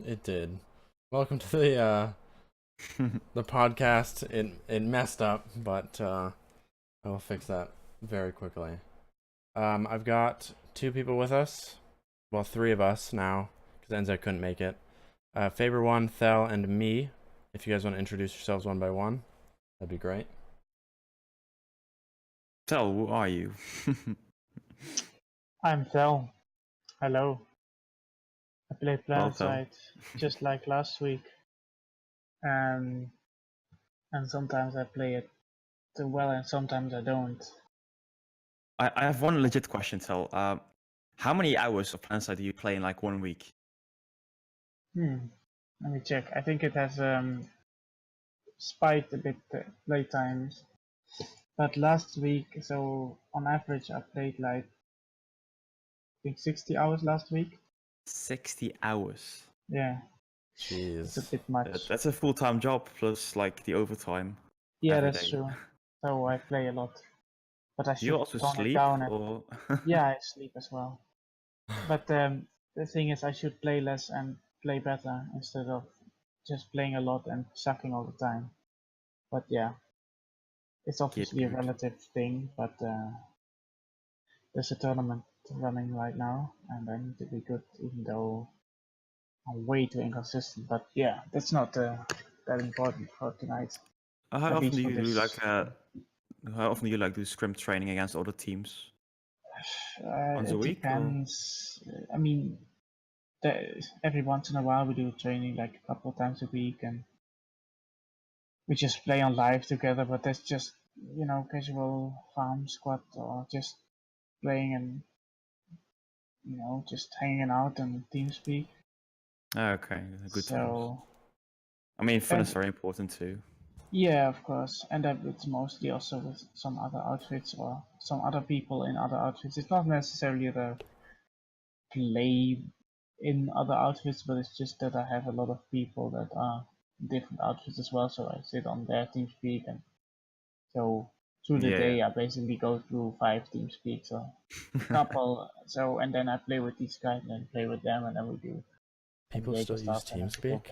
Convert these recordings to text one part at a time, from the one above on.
It did. Welcome to the podcast. It messed up, but I will fix that very quickly. I've got two people with us. Well, three of us now, because Enzo couldn't make it. FaberOne, Thel, and me. If you guys want to introduce yourselves one by one, that'd be great. Tel, who are you? I'm Thel. Hello. I play Well, Thel. PlanetSide just like last week. And sometimes I play it too well and sometimes I don't. I have one legit question, Tel. How many hours of PlanetSide do you play in like 1 week? Let me check. I think it has spiked a bit play times. But last week, so on average I played like I think 60 hours last week. 60 hours. Yeah. Jeez. It's a bit much. That's a full-time job plus like the overtime. Yeah, every that's day. true. So I play a lot. But I Do you should also tone it sleep? down. Or... Yeah, I sleep as well. But the thing is, I should play less and play better instead of just playing a lot and sucking all the time. But yeah, it's obviously a good. relative thing, but there's a tournament running right now, and I need to be good, even though I'm way too inconsistent. But yeah, that's not that important for tonight. How At often least do for you do this. how often do you like do scrim training against other teams? Once a It week? Or... depends. I mean, every once in a while we do training like a couple of times a week, and we just play on live together, but that's just, casual farm squad or just playing and, just hanging out and TeamSpeak. Okay, good times. So, I mean, fun is very important too. yeah, of course. And it's mostly also with some other outfits or some other people in other outfits. It's not necessarily the play in other outfits, but it's just that I have a lot of people that are different outfits as well. So I sit on their TeamSpeak, and so through the day I basically go through 5 TeamSpeak, so a couple. So and then I play with these guys and then play with them, and then we do. People still use TeamSpeak?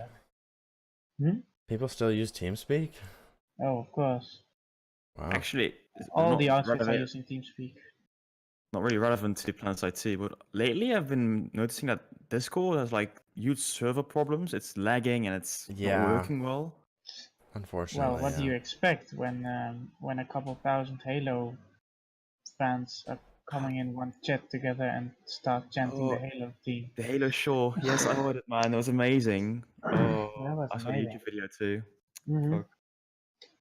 People still use TeamSpeak? Oh, of course. Wow. Actually, all the outfits are using TeamSpeak. Not really relevant to the PlanetSide 2, but lately I've been noticing that Discord has like huge server problems. It's lagging and it's not working well. Unfortunately. Well, what do you expect when a couple thousand Halo fans are coming in one chat together and start chanting the Halo theme? The Halo Shore. Yes, I heard it, man. It was amazing. Oh, that was I saw the amazing. YouTube video too.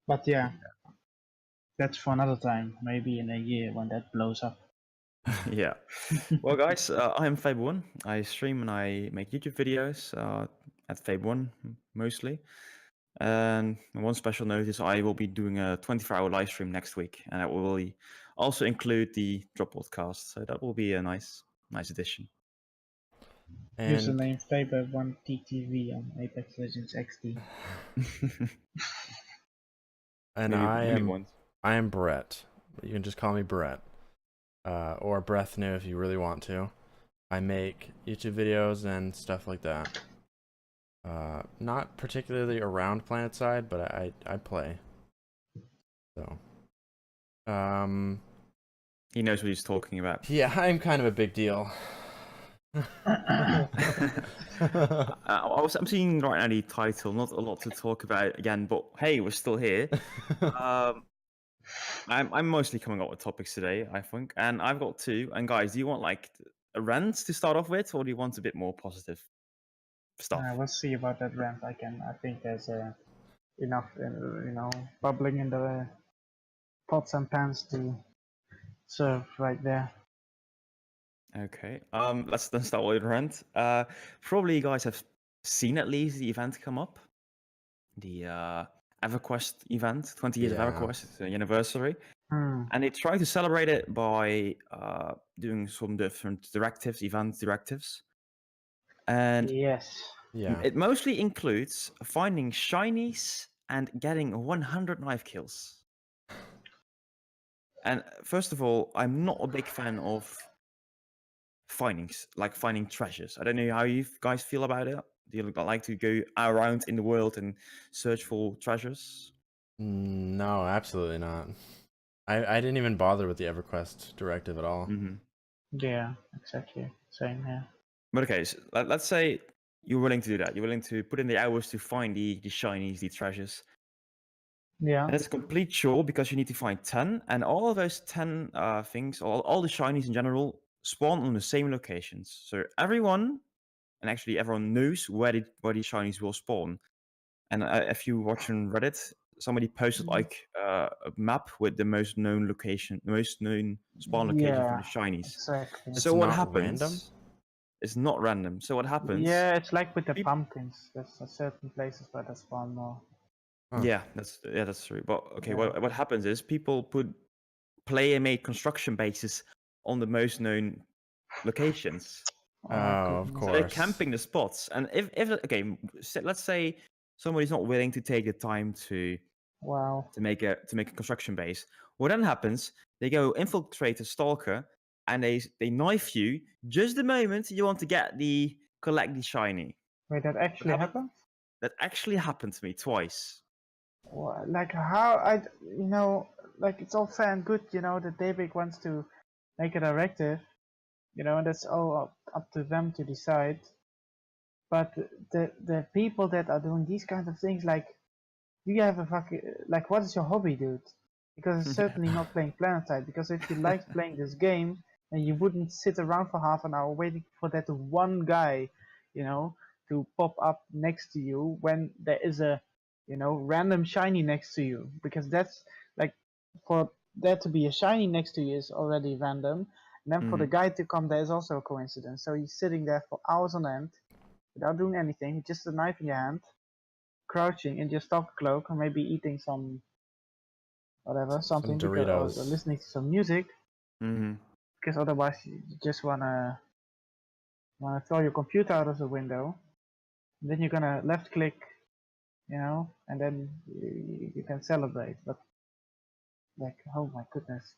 But yeah, that's for another time. Maybe in a year when that blows up. Yeah. Well, guys, I am FaberOne. I stream and I make YouTube videos at FaberOne mostly. And one special note is I will be doing a 24-hour live stream next week, and that will also include the DroPodcast. So that will be a nice addition. And username FaberOne TTV on Apex Legends XD. And I am Brett. You can just call me Brett, or brethnew if you really want to. I make YouTube videos and stuff like that. Not particularly around PlanetSide, but I play. So, he knows what he's talking about. Yeah, I'm kind of a big deal. I'm seeing right now the title. Not a lot to talk about again, but hey, we're still here. I'm mostly coming up with topics today, I think, and I've got two. And guys, do you want like a rant to start off with, or do you want a bit more positive stuff? We'll see about that rant. I think there's enough, bubbling in the pots and pans to serve right there. Okay. Let's then start with the rant. Probably you guys have seen at least the event come up, the Everquest event, 20 years of Everquest, it's an anniversary. And they try to celebrate it by doing some different event directives. And yes, it mostly includes finding shinies and getting 100 knife kills. And first of all, I'm not a big fan of finding treasures. I don't know how you guys feel about it. Do you like to go around in the world and search for treasures? No, absolutely not. I didn't even bother with the EverQuest directive at all. Mm-hmm. Yeah, exactly. Same here. But okay, so let's say you're willing to do that. You're willing to put in the hours to find the shinies, the treasures. Yeah. And it's a complete chore because you need to find 10, and all of those 10 things, all the shinies in general, spawn on the same locations. So everyone knows where these shinies will spawn. And if you watch on Reddit, somebody posted like a map with the most known spawn location for Yeah, the shinies. exactly. It's So what not happens? random? It's not random. So what happens? Yeah, it's like with the Peop- pumpkins. There's certain places where they spawn more. Huh. Yeah, that's true. But okay, Yeah. what happens is people put player-made construction bases on the most known locations. Oh my Oh, of goodness. So they're course. camping the spots. And if okay, let's say somebody's not willing to take the time to Wow. make a construction base. What then happens? They go infiltrate a stalker, and they knife you just the moment you want to collect the shiny. Wait, that actually happened? That actually happened to me twice. Like how like it's all fair and good, that Daybreak wants to make a directive, and that's all up to them to decide. But the people that are doing these kinds of things, like, you have a fucking, like, what is your hobby, dude? Because it's certainly not playing Planetside. Because if you liked playing this game, then you wouldn't sit around for half an hour waiting for that one guy, to pop up next to you when there is a, random shiny next to you. Because that's like, for there to be a shiny next to you is already random. And then for the guy to come there is also a coincidence. So he's sitting there for hours on end without doing anything, just a knife in your hand, crouching in your stock cloak, or maybe eating some something, because, or Doritos. listening to some music, Mm-hmm. because otherwise you just wanna throw your computer out of the window. And then you're gonna left click, and then you can celebrate. But like, oh my goodness.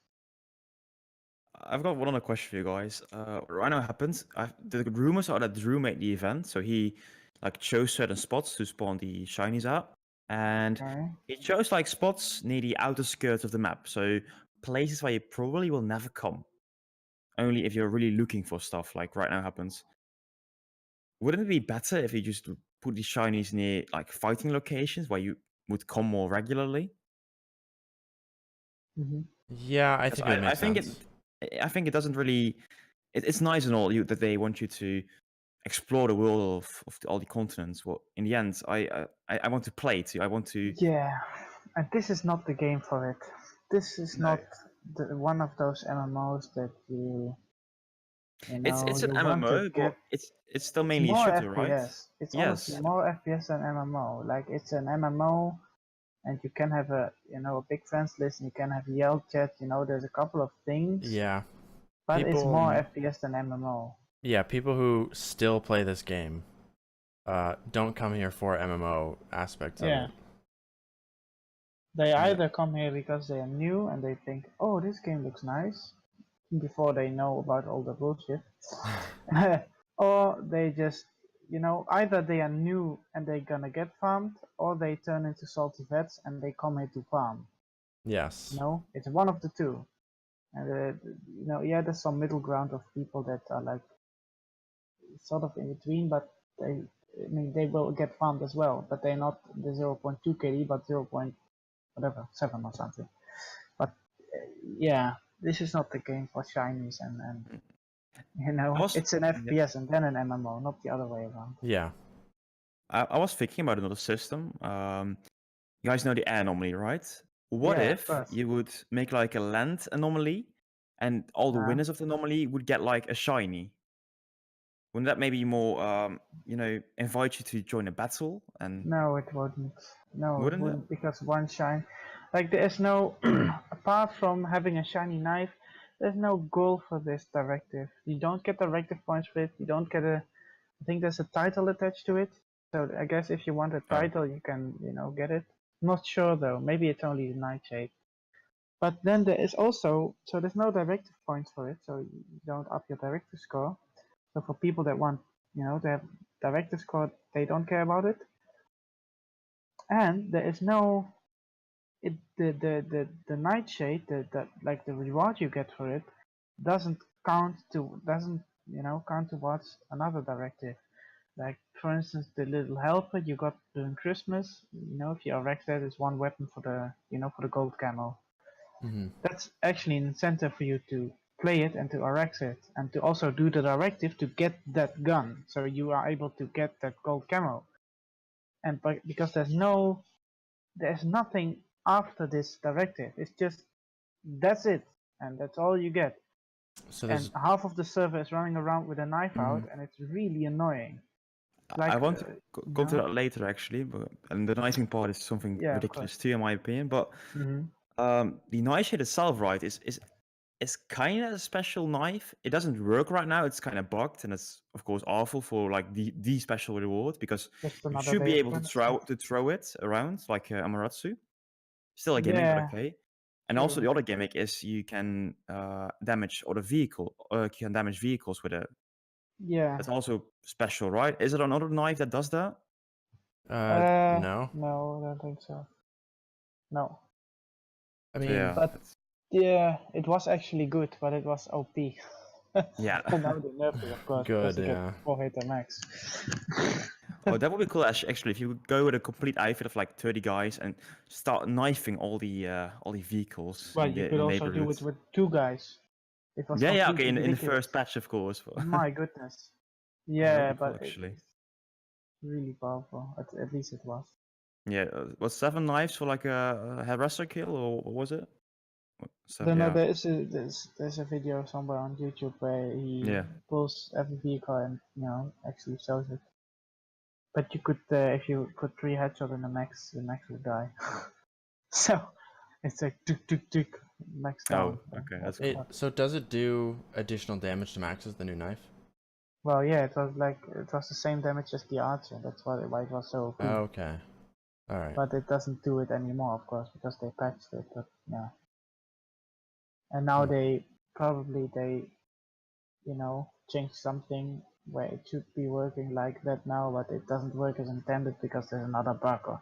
I've got one other question for you guys. Right now happens. The rumors are that Drew made the event, so he like chose certain spots to spawn the shinies out, and Okay. he chose like spots near the outer skirts of the map, so places where you probably will never come, only if you're really looking for stuff. Like right now happens. Wouldn't it be better if you just put the shinies near like fighting locations where you would come more regularly? Hmm. Yeah, I think it would make sense. I think it doesn't really. It's nice and all that they want you to explore the world of all the continents. Well, in the end, I want to play too. I want to. Yeah, and this is not the game for it. This is No. not one of those MMOs that It's an you want to MMO, get. but it's still It's mainly a more shooter, right? FPS. It's honestly Yes. more FPS than MMO. Like, it's an MMO, and you can have a big friends list, and you can have yell chat. There's a couple of things, Yeah. but it's more People FPS than MMO. Yeah, people who still play this game don't come here for MMO aspects of Yeah. it. They Yeah. either come here because they are new and they think, oh, this game looks nice, before they know about all the bullshit, or they just, either they are new and they're gonna get farmed, or they turn into salty vets and they come here to farm. Yes. It's one of the two. And yeah, there's some middle ground of people that are like sort of in between, but they will get farmed as well, but they're not the 0.2 KD, but 0. Whatever 7 or something. But yeah, this is not the game for shinies, and it's an FPS and then an MMO, not the other way around. Yeah. I was thinking about another system. You guys know the air anomaly, right? What Yeah, of if course. you would make like a land anomaly, and all the winners of the anomaly would get like a shiny? Wouldn't that maybe more, invite you to join a battle? And No, it wouldn't. No, it wouldn't it? wouldn't, because one shine, like, there's no apart from having a shiny knife, there's no goal for this directive. You don't get directive points for it. You don't get I think there's a title attached to it. So I guess if you want a Oh. title, you can, get it. Not sure though. Maybe it's only the Nightshade. But then there is also, so there's no directive points for it, so you don't up your directive score. So for people that want, to have directive score, they don't care about it. And there is no, the nightshade, like the reward you get for it, doesn't count towards another directive. Like for instance, the little helper you got during Christmas, if you erect that, is one weapon for the gold camel. Mm-hmm. That's actually an incentive for you to play it and to erect it, and to also do the directive to get that gun, so you are able to get that gold camo. And because there's nothing after this directive. It's just that's it, and that's all you get. So And half of the server is running around with a knife out, and it's really annoying. I want to go to that later, actually, and the knifing part is something ridiculous too, in my opinion. But the nightshade itself, right, is kind of a special knife. It doesn't work right now. It's kind of bugged, and it's of course awful for like the special reward, because you should be able to throw it around like Amaratsu. Still a gimmick, but okay. And also the other gimmick is you can damage other vehicle, or you can damage vehicles with it. Yeah. That's also special, right? Is it another knife that does that? No. No, I don't think so. No. I mean, yeah, but yeah, it was actually good, but it was OP. Yeah. And now they nerfed it, of course, because they get 4-hitter max. Oh, that would be cool actually, if you go with a complete outfit of like 30 guys and start knifing all the vehicles. Well, you could also do it with 2 guys. It was okay, in the ridiculous. first patch, of course. My goodness. Yeah, but cool, actually. It's really powerful. At least it was. Yeah, was 7 knives for like a harasser kill, or what was it? No, there's a video somewhere on YouTube where he pulls every vehicle and actually shows it. But you could, if you put 3 headshots in the max would die. So it's like tick max down. Oh, okay, that's cool. So does it do additional damage to maxes, the new knife? Well, yeah, it was the same damage as the archer. That's why it was so cool. Okay. All right. But it doesn't do it anymore, of course, because they patched it. But yeah. And now they changed something where it should be working like that now, but it doesn't work as intended because there's another bug, or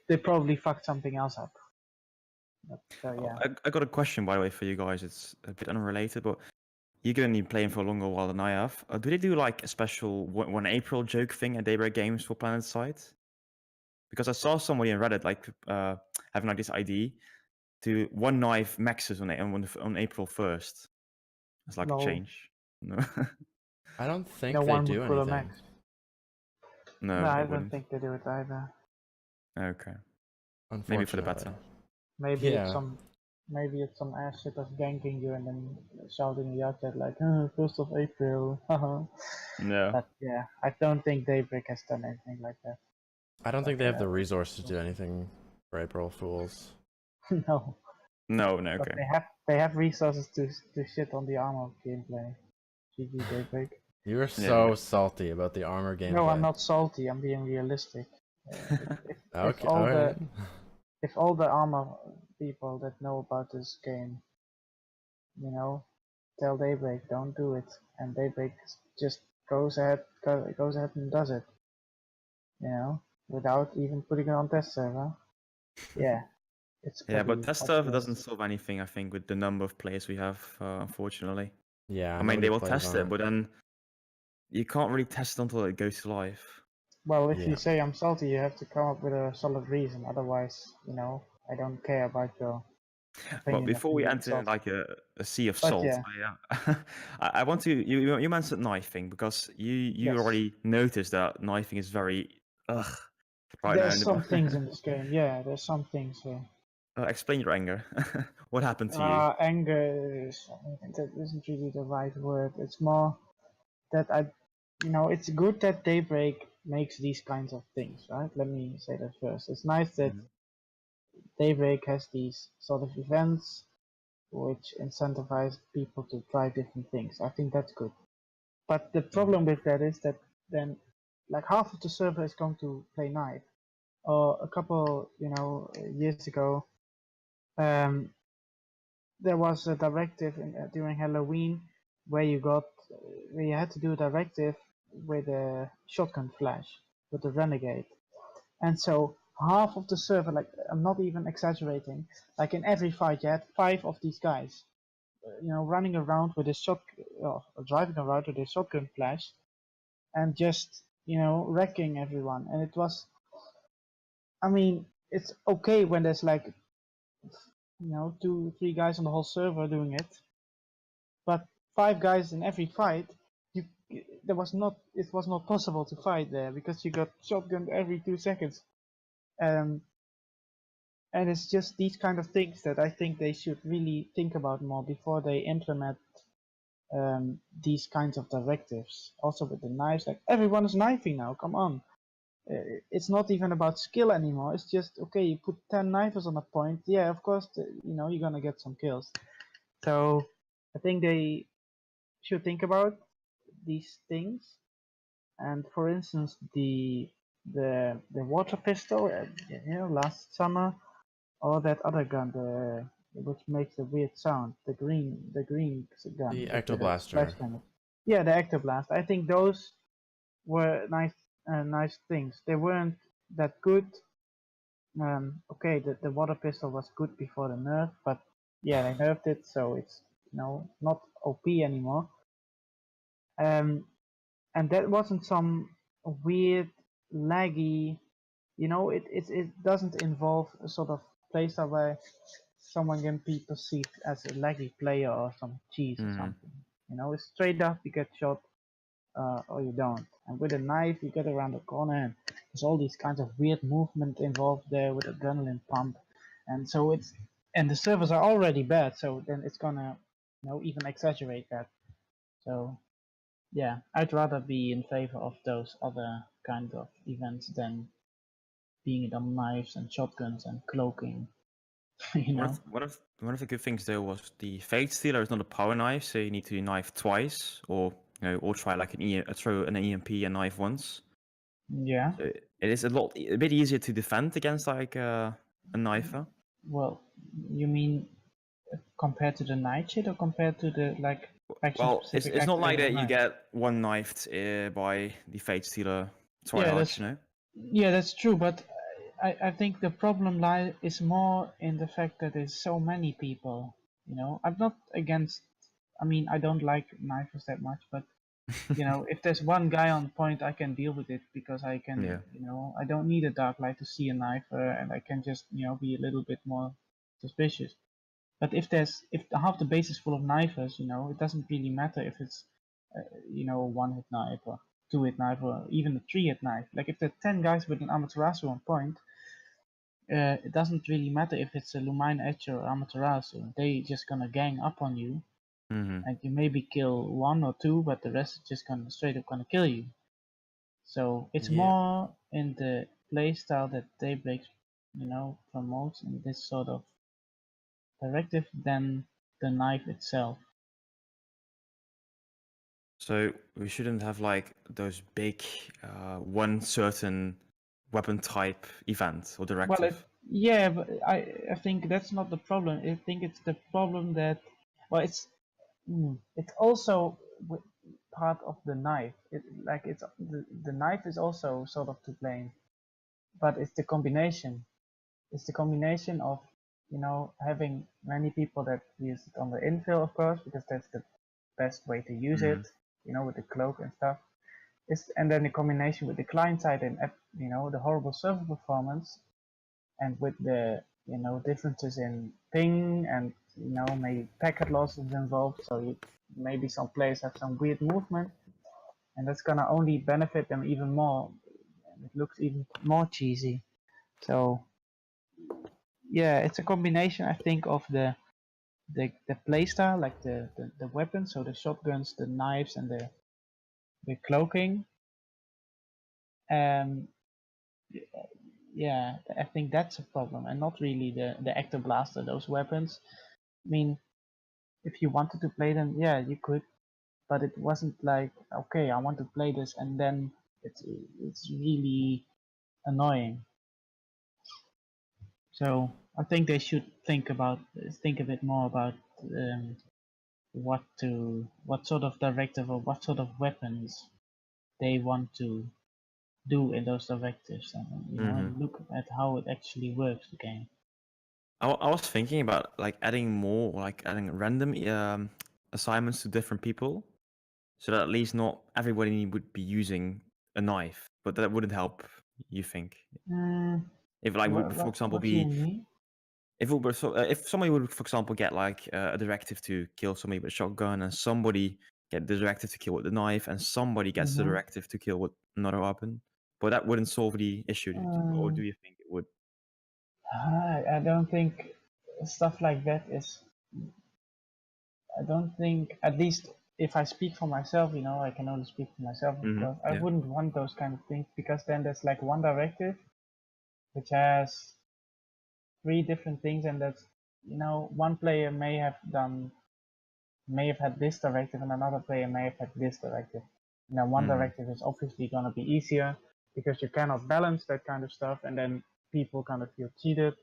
they probably fucked something else up. But, yeah. I got a question, by the way, for you guys. It's a bit unrelated, but you're going to be playing for a longer while than I have. Do they do like a special 1 April joke thing at Daybreak Games for PlanetSide? Because I saw somebody on Reddit like having like this idea to 1 knife maxes on April 1st. It's like a change. No, I don't think they do anything. No, I don't think they do it either. Okay. Maybe for the better. Maybe it's some ass shit that's ganking you and then shouting in your chat like, 1st of April, No. But yeah, I don't think Daybreak has done anything like that. I don't think they have the resources to do anything for April Fools. No. No, but okay. They have resources to shit on the armor gameplay. GG Daybreak. You are so salty about the armor gameplay. No, I'm not salty. I'm being realistic. If all the armor people that know about this game, tell Daybreak, don't do it, and Daybreak just goes ahead and does it, without even putting it on test server. Yeah, but test server doesn't solve anything, I think, with the number of players we have, unfortunately. Yeah, I mean, they will test it, but then you can't really test it until it goes to live. Well, if you say I'm salty, you have to come up with a solid reason. Otherwise, I don't care about your opinion. But before we enter like a sea of salt, I want to. You mentioned knifing because you already noticed that knifing is very right there's now. Some things in this game. Yeah, there's some things here. Explain your anger. What happened to you? Anger that isn't really the right word. It's more that it's good that Daybreak makes these kinds of things, right? Let me say that first. It's nice that Daybreak has these sort of events which incentivize people to try different things. I think that's good. But the problem with that is that then like half of the server is going to play knife. Or a couple, years ago, there was a directive during Halloween where you had to do a directive with a shotgun flash with the renegade, and so half of the server, like I'm not even exaggerating, like in every fight you had 5 of these guys, running around with a driving around with a shotgun flash, and just wrecking everyone. And it was, I mean, it's okay when there's like 2, 3 guys on the whole server doing it, but 5 guys in every fight, you it was not possible to fight there because you got shotgunned every 2 seconds. Um, and it's just these kind of things that I think they should really think about more before they implement these kinds of directives. Also with the knives, like everyone is knifing now. Come on, it's not even about skill anymore. It's just okay. You put 10 knifers on a point. Yeah, of course, you're gonna get some kills. So I think they should think about these things. And for instance, the water pistol, last summer, or that other gun, which makes a weird sound, the green gun, The with a Ectoblaster. flash cannon. Yeah, the Ectoblast. I think those were nice things. They weren't that good. Okay, the water pistol was good before the nerf, but yeah, they nerfed it, so it's not OP anymore. And that wasn't some weird laggy. It doesn't involve a sort of playstyle where someone can be perceived as a laggy player or some cheese or something. It's straight up, you get shot or you don't. And with a knife, you get around the corner, and there's all these kinds of weird movement involved there with adrenaline pump, and so and the servers are already bad, so then it's gonna even exaggerate that. So yeah, I'd rather be in favor of those other kind of events than being it on knives and shotguns and cloaking. One of the good things though was the Fate Stealer is not a power knife, so you need to knife twice, or try like throw an EMP and knife once. Yeah. So it is a bit easier to defend against like a knifer. Well, you mean compared to the Nightshade or compared to the faction Well, specific? it's not like that you knife? get one knifed by the Fate Stealer Yeah, tryhard, that's true, but I think the problem is more in the fact that there's so many people. I'm not against. I mean, I don't like knifers that much, but if there's one guy on point, I can deal with it because I can, Yeah. I don't need a dark light to see a knifer, and I can just, be a little bit more suspicious. But if half the base is full of knifers, it doesn't really matter if it's, a one-hit knife or two-hit knife or even a three-hit knife. Like if there are 10 guys with an Amaterasu on point, it doesn't really matter if it's a Lumine Etcher or Amaterasu. They just gonna gang up on you, and you maybe kill 1 or 2, but the rest is just gonna straight up gonna kill you. So it's more in the playstyle that Daybreak, promotes in this sort of directive than the knife itself. So we shouldn't have like those big one certain weapon type event or directive. Yeah, but I think that's not the problem. I think it's the problem that, well, it's also part of the knife. The knife is also sort of to blame, but it's the combination. It's the combination of having many people that use it on the infill, of course, because that's the best way to use it. With the cloak and stuff. And then the combination with the client side and the horrible server performance, and with the differences in ping and maybe packet losses involved. So maybe some players have some weird movement, and that's gonna only benefit them even more. And it looks even more cheesy. So yeah, it's a combination, I think, of the playstyle, like the weapons, so the shotguns, the knives, and the cloaking. Yeah, I think that's a problem, and not really the Ectoblaster, those weapons. I mean, if you wanted to play them, yeah, you could, but it wasn't like, okay, I want to play this, and then it's really annoying. So I think they should think a bit more about what sort of directive or what sort of weapons they want to do in those directives, and and look at how it actually works the game. I was thinking about like adding random assignments to different people, so that at least not everybody would be using a knife, but that wouldn't help. You think if like would, for example, what do you mean? if it were if somebody would, for example, get like a directive to kill somebody with a shotgun, and somebody get the directive to kill with the knife, and somebody gets the directive to kill with another weapon, but that wouldn't solve the issue, or do you think it would? I don't think stuff like that is. I don't think, at least if I speak for myself, I can only speak for myself, of course. I wouldn't want those kind of things, because then there's like one directive which has 3 different things, and that's, one player may have had this directive, and another player may have had this directive. Now, one directive is obviously going to be easier because you cannot balance that kind of stuff, and then people kind of feel cheated,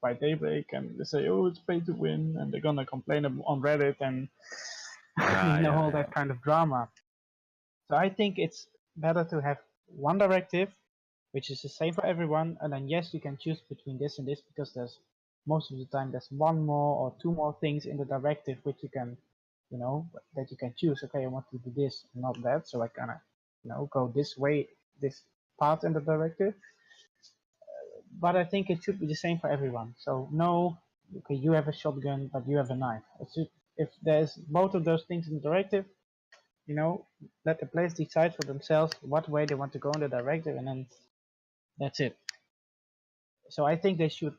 by Daybreak, and they say, oh, it's pay to win, and they're going to complain on Reddit, and all that kind of drama. So I think it's better to have one directive, which is the same for everyone, and then yes, you can choose between this and this, because there's most of the time there's 1 more or 2 more things in the directive which you can, that you can choose. Okay, I want to do this, not that, so I kind of, go this way, this part in the directive. But I think it should be the same for everyone. So no, okay, you have a shotgun, but you have a knife. If there's both of those things in the directive, let the players decide for themselves what way they want to go in the directive, and then that's it. So I think they should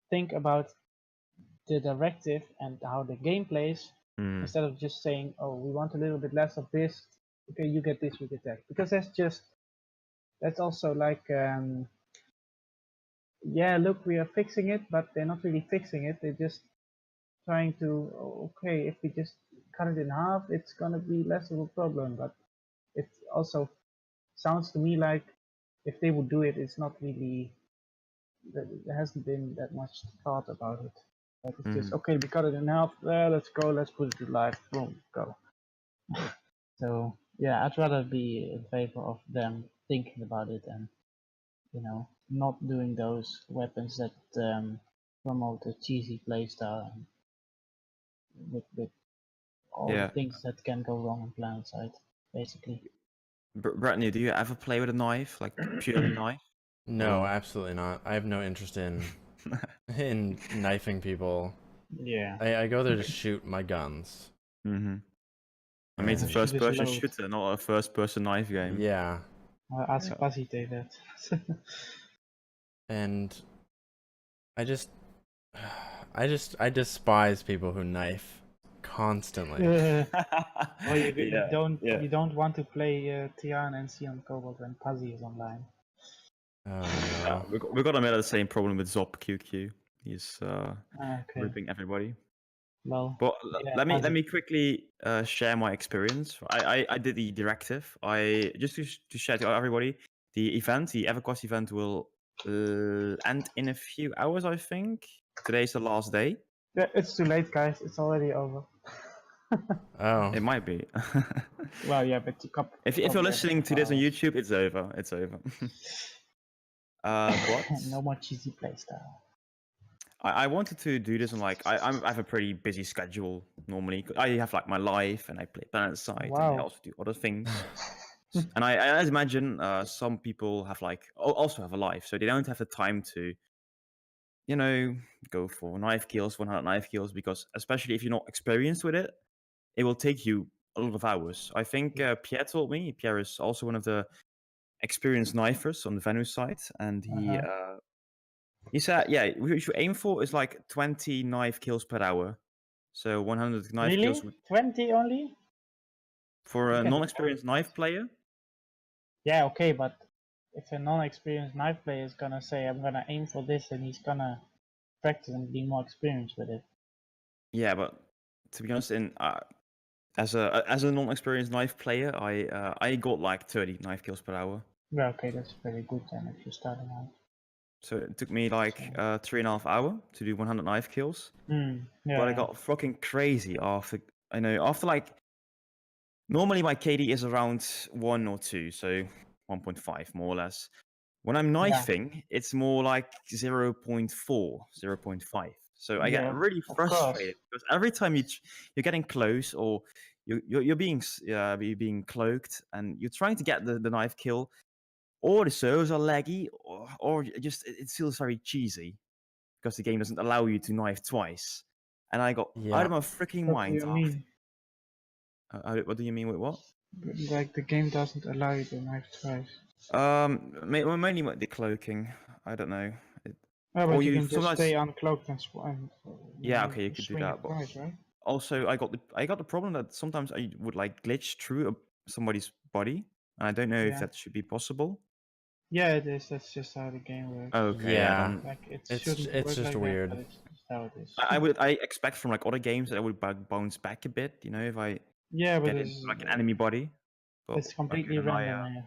think about the directive and how the game plays, instead of just saying, oh, we want a little bit less of this, okay, you get this, you get that, because that's also like, yeah, look, we are fixing it, but they're not really fixing it. They're just trying to, okay, if we just cut it in half, it's gonna be less of a problem. But it also sounds to me like if they would do it, it's not really, there hasn't been that much thought about it. Like it's just, okay, we cut it in half, let's go, let's put it to life, boom, go. So yeah, I'd rather be in favor of them thinking about it and, not doing those weapons that promote a cheesy playstyle, and with all the things that can go wrong on PlanetSide, basically. Brethnew, do you ever play with a knife, like purely knife? No, absolutely not. I have no interest in knifing people. Yeah. I go there to shoot my guns. I mean, it's a first-person shooter, not a first-person knife game. Yeah. Ask Fuzzy to that. And I despise people who knife constantly. Well, you don't want to play Tian and Sion Cobalt when Fuzzy is online. Oh no. We got the same problem with Zop QQ. He's Okay. ripping everybody. Well, But yeah, let me quickly share my experience. I did the directive. Just to share to everybody, the Everquest event will end in a few hours, I think. Today's the last day. Yeah, it's too late, guys. It's already over. Oh. It might be. Well, yeah, but if you're listening to this on YouTube, it's over. It's over. But no more cheesy playstyle. I wanted to do this on I have a pretty busy schedule normally. I have like my life, and I play PlanetSide, and I also do other things. And I imagine some people have also have a life, so they don't have the time to, go for knife kills, 100 knife kills, because especially if you're not experienced with it, it will take you a lot of hours. I think Pierre told me. Pierre is also one of the experienced knifers on the Venus side, and he said, yeah, what you should aim for is like 20 knife kills per hour. So 100 knife kills. 20 only? For a non-experienced knife player? Yeah, okay, but if a non-experienced knife player is gonna say, I'm gonna aim for this, and he's gonna practice and be more experienced with it. Yeah, but to be honest, as a non-experienced knife player, I got like 30 knife kills per hour. Yeah, okay, that's very good then if you're starting out. So it took me like 3.5 hours to do 100 knife kills. Yeah. But I got fucking crazy after like normally my KD is around 1 or 2, so 1.5 more or less. When I'm knifing, it's more like 0.4, 0.5. So I get Yeah, really of course. frustrated because every time you're getting close or you're being cloaked and you're trying to get the knife kill, or the servers are laggy, or just it feels very cheesy because the game doesn't allow you to knife twice. And I got out of my freaking What do mind. you mean? What do you mean with what? Like the game doesn't allow you to knife twice. Mainly with the cloaking. I don't know. Oh, Or but you you can just sometimes. stay uncloaked and Yeah, okay, you could do swing that. it But twice, right? also, I got the problem that sometimes I would like glitch through somebody's body, and I don't know if Yeah. that should be possible. Yeah, it is. That's just how the game works. Okay, Yeah. then Like it It's shouldn't it's work just like weird. that, but it's just how it is. I expect from like other games that I would bounce back a bit, you know, if I Yeah, but get into like an enemy body. But it's completely okay, then random.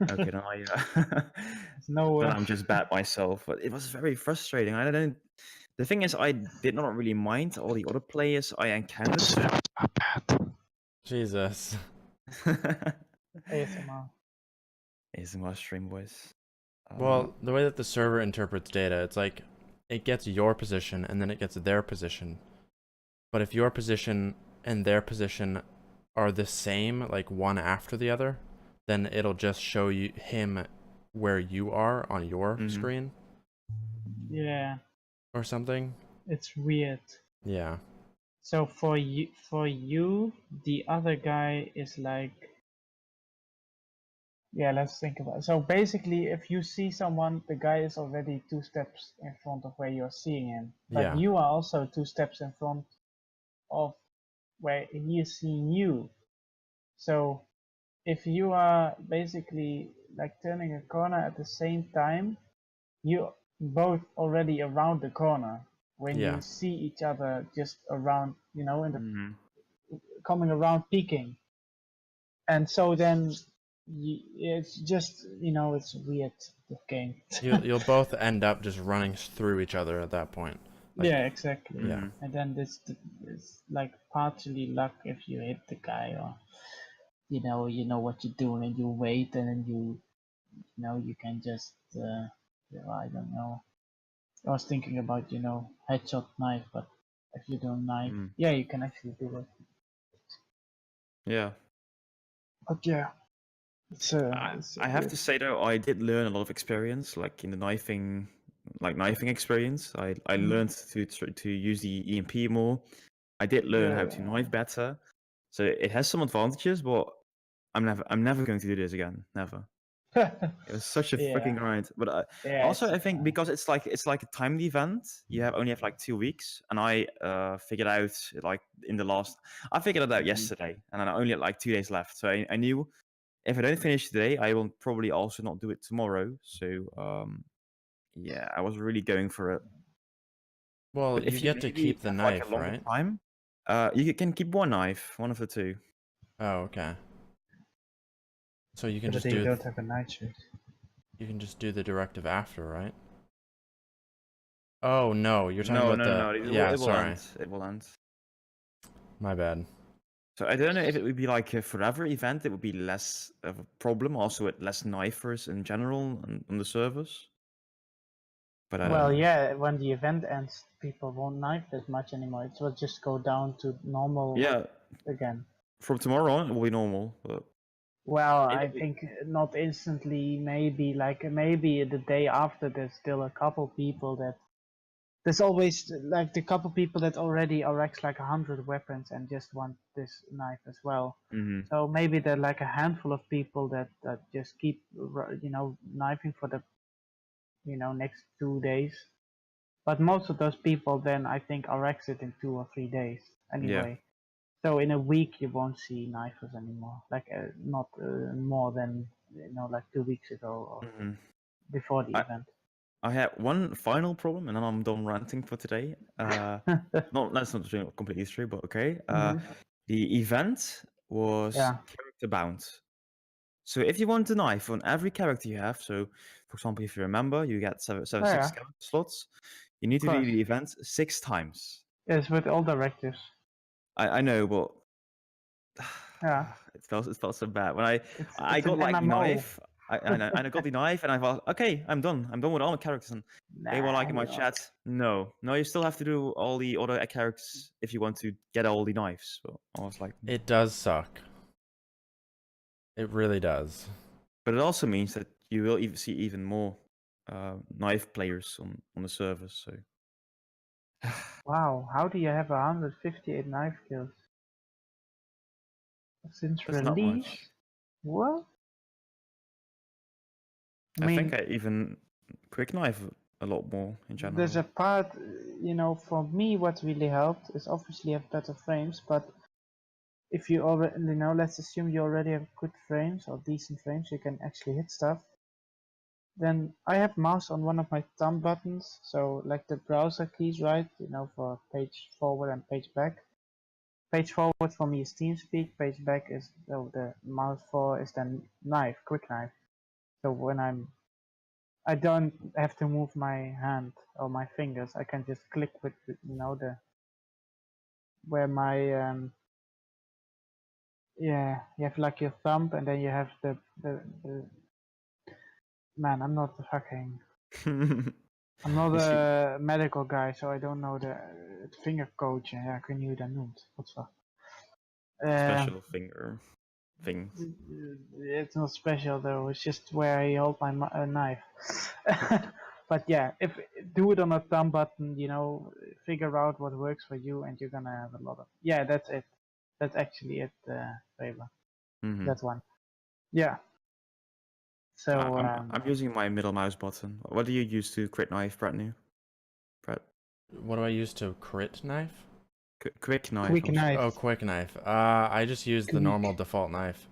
Yeah. okay, then There's no. then I'm just bad myself. But it was very frustrating. I don't. The thing is, I did not really mind all the other players I encountered. Jesus. ASMR. ASMR stream voice. Well, the way that the server interprets data, it's like it gets your position and then it gets their position. But if your position and their position are the same, like one after the other, then it'll just show you him where you are on your screen Yeah, or something. it's weird. Yeah. So for you, the other guy is like. Yeah, let's think about it. So basically, if you see someone, the guy is already 2 steps in front of where you're seeing him. But Yeah. you are also 2 steps in front of where he is seeing you. So if you are basically like turning a corner at the same time, you both already around the corner when Yeah. you see each other just around, in the Mm-hmm. coming around peeking. And so then it's just, it's weird, the game. You'll both end up just running through each other at that point. Like, Yeah, exactly. yeah. And then it's like partially luck if you hit the guy, or you know what you're doing and you wait, and then you can just I don't know. I was thinking about headshot knife, but if you don't knife, yeah, you can actually do it. Yeah. But yeah, it's I have to say though, I did learn a lot of experience, like in the knifing experience. I learned to use the EMP more. I did learn how to knife better, so it has some advantages. But I'm never going to do this again. Never. It was such a freaking grind. But also, I think because it's like a timed event, you only have like 2 weeks, and I figured out like I figured it out yesterday, and then I only had like 2 days left. So I knew if I don't finish today, I will probably also not do it tomorrow. So yeah, I was really going for it. Well, But you if you get to maybe keep the have like a knife, longer right? time, you can keep one knife, one of the two. Oh, okay. So you can but just you do don't have a night shift. you can just do the directive after, right? Oh no, you're talking about No. yeah, It will sorry. end. It will end. My bad. So I don't know if it would be like a forever event. It would be less of a problem, also with less knifers in general on the servers. But I don't Well, know. yeah, when the event ends, people won't knife that much anymore. It will just go down to normal Yeah, again. from tomorrow on, it will be normal. But Well, I think not instantly. Maybe the day after. There's still a couple people that. There's always like the couple people that already RX like 100 weapons and just want this knife as well. So maybe there are like a handful of people that just keep knifing for the next 2 days. But most of those people then I think RX it in 2 or 3 days anyway. So in a week you won't see knifers anymore. Like not more than like 2 weeks ago or before the event. I have one final problem, and then I'm done ranting for today. That's not completely true, but okay. The event was character bound. So if you want a knife on every character you have, so for example, if you remember, you get Oh, six yeah, slots. You need of to do course. the event 6 times. Yes, with all directives. I know, but Yeah, it felt so bad when I it's got an like the MMO. knife. I got the knife, and I thought, okay, I'm done with all the characters. And they were like in Nah, my you know. chat, no, you still have to do all the other characters if you want to get all the knives. So I was like, It does suck. It really does. but it also means that you will even see even more knife players on the servers. So Wow, how do you have 158 knife kills since that's not release? much. What? I I mean, think I even quick knife a lot more in there's general. a part, for me, what really helped is obviously have better frames, but if you already, let's assume you already have good frames or decent frames, you can actually hit stuff. Then I have mouse on one of my thumb buttons, so like the browser keys, right? For page forward and page back. Page forward for me is TeamSpeak. Page back is the mouse for is then knife, quick knife. So when I don't have to move my hand or my fingers. I can just click with the where my yeah, you have like your thumb, and then you have the man. I'm not fucking. I'm not You see, a medical guy, so I don't know the vingercoach. Ja, ik weet niet hoe je dat noemt. Wat zo. special finger thing. It's not special though. It's just where I hold my knife. But yeah, if do it on a thumb button, figure out what works for you, and you're gonna have a lot of. Yeah, that's it. That's actually it, Faber. Mm-hmm. That one. Yeah. So I'm using my middle mouse button. What do you use to crit knife, brethnew? Brett? What do I use to crit knife? Quick knife. quick knife. Oh, quick knife. I just use the normal Quick. default knife.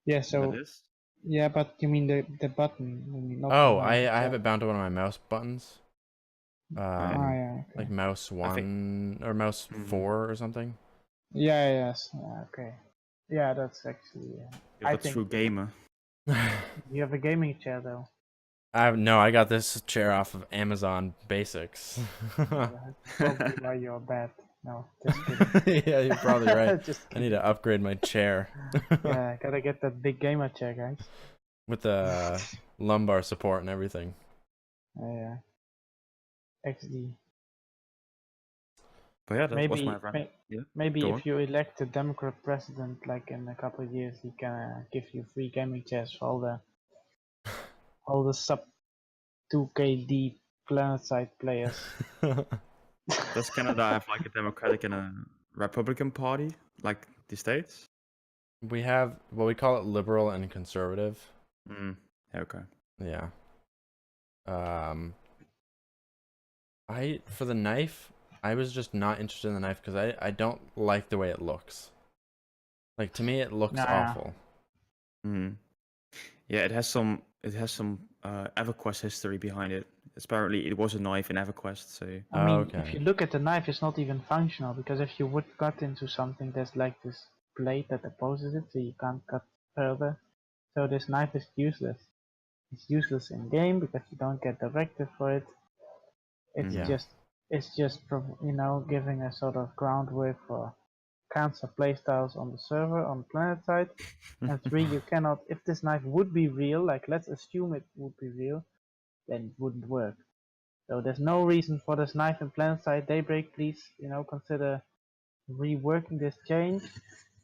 Yeah. That So is? yeah, but you mean the button, not the Oh, knife I have itself. it bound to one of my mouse buttons. Yeah. Okay. Like mouse I think- 1 or mouse Mhm. 4 or something. Yeah. Yes. Okay. Yeah, that's actually. You're I a think true gamer. you have a gaming chair though. I got this chair off of Amazon Basics. That's probably why you're bad. No, just kidding. Yeah, you're probably right. Just I need kidding. to upgrade my chair. Yeah, gotta get that big gamer chair, guys. With the lumbar support and everything. Yeah. XD. But yeah, that was Maybe, my friend. Yeah. maybe Go if on. you elect a Democrat president, like in a couple of years, he can give you free gaming chairs for all the sub 2KD planet side players. Does Canada have like a Democratic and a Republican party, like the States? We have we call it liberal and conservative. Okay. Yeah. For the knife, I was just not interested in the knife because I don't like the way it looks. Like to me, it looks Nah. awful. Yeah, it has some EverQuest history behind it. Apparently, it was a knife in EverQuest. So I mean, Okay. if you look at the knife, it's not even functional, because if you would cut into something, there's like this plate that opposes it, so you can't cut further. So this knife is useless. It's useless in game because you don't get directive for it. It's Yeah. just giving a sort of groundwork for cancer playstyles on the server on the planet side. And 3, you cannot. If this knife would be real, like let's assume it would be real, then it wouldn't work. So there's no reason for this knife in PlanetSide. Daybreak, please, consider reworking this change,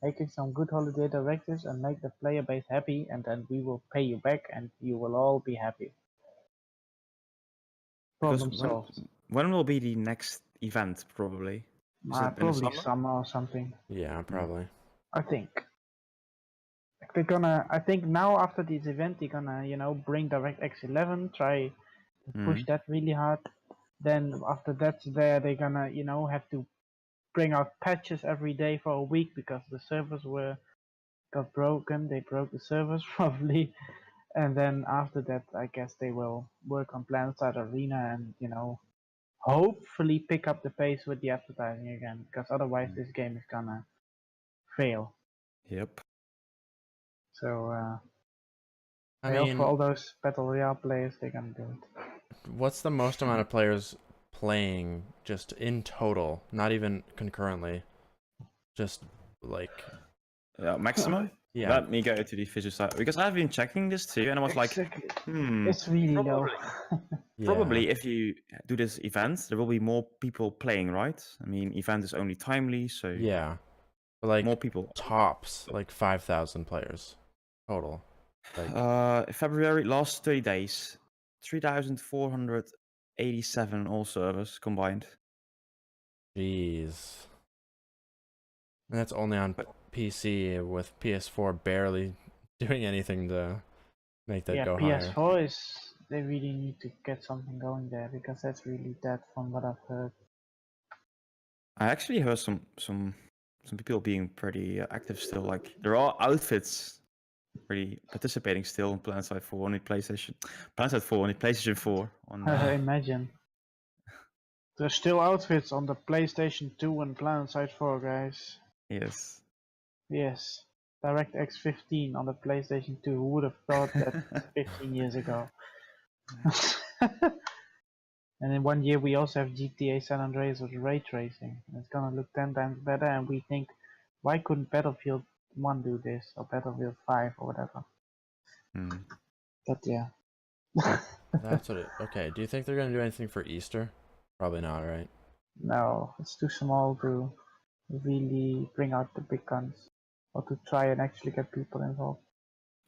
making some good holiday directives, and make the player base happy, and then we will pay you back, and you will all be happy. because Problem solved. when will be the next event? Probably. Is it in the Probably summer? summer or something. Yeah, probably. I think. I think now after this event, they're gonna, bring DirectX 11, try to push that really hard. Then after that's there, they're gonna, have to bring out patches every day for a week because the servers got broken. They broke the servers probably, and then after that, I guess they will work on PlanetSide Arena and hopefully pick up the pace with the advertising again, because otherwise this game is gonna fail. Yep. So I Yeah, mean, for all those Battle Royale players, they can do it. what's the most amount of players playing just in total? Not even concurrently. Just like Maximum? yeah. Let me go to the official site because I've been checking this too, and I was like, Exactly. hmm, It's really low. probably if you do this event, there will be more people playing, right? I mean, event is only timely, so Yeah. But like more people. tops, like 5,000 players total. Like February last 30 days, 3,487 all servers combined. jeez. And that's only on But PC with PS4 barely doing anything to make that Yeah, go higher. PS4 is, they really need to get something going there because that's really dead from what I've heard. I actually heard some people being pretty active still. Like there are outfits really participating still on PlanetSide 4 on the PlayStation. PlanetSide 4 on the PlayStation 4 on. Imagine. There's still outfits on the PlayStation 2 and PlanetSide 4, guys. Yes. Yes. DirectX 15 on the PlayStation 2. Who would have thought that 15 years ago? And in 1 year we also have GTA San Andreas with ray tracing. And it's gonna look 10 times better, and we think, why couldn't Battlefield 1 do this, or Battlefield 5 or whatever? Hmm. But yeah. That's what it. Okay, do you think they're gonna do anything for Easter? Probably not, right? No, it's too small to really bring out the big guns, or to try and actually get people involved.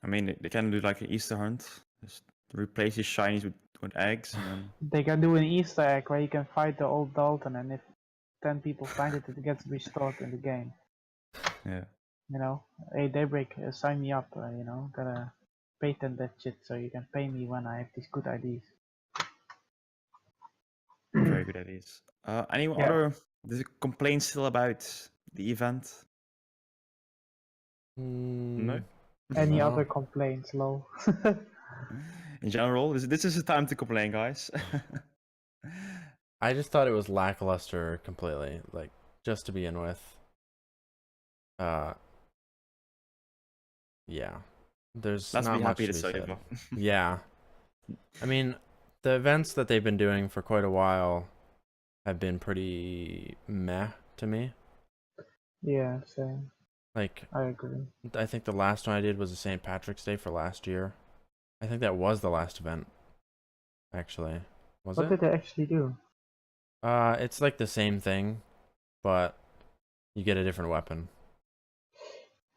I mean, they can do like an Easter hunt. Just replace these shinies with eggs, and then They can do an Easter egg where you can fight the old Dalton, and if 10 people find it, it gets restored in the game. yeah. You know, hey Daybreak, sign me up. You know, gotta patent that shit so you can pay me when I have these good ideas. Very good ideas. Any Yeah. other complaints still about the event? No. Any No. other complaints, low? In general, this is the time to complain, guys. I just thought it was lackluster completely, like just to begin with. Yeah. There's Let's not be much happy to to be say said. it. Yeah. I mean, the events that they've been doing for quite a while have been pretty meh to me. Yeah, same. Like, I agree. I think the last one I did was the St. Patrick's Day for last year. I think that was the last event, actually. Was What it? did they actually do? It's like the same thing, but you get a different weapon.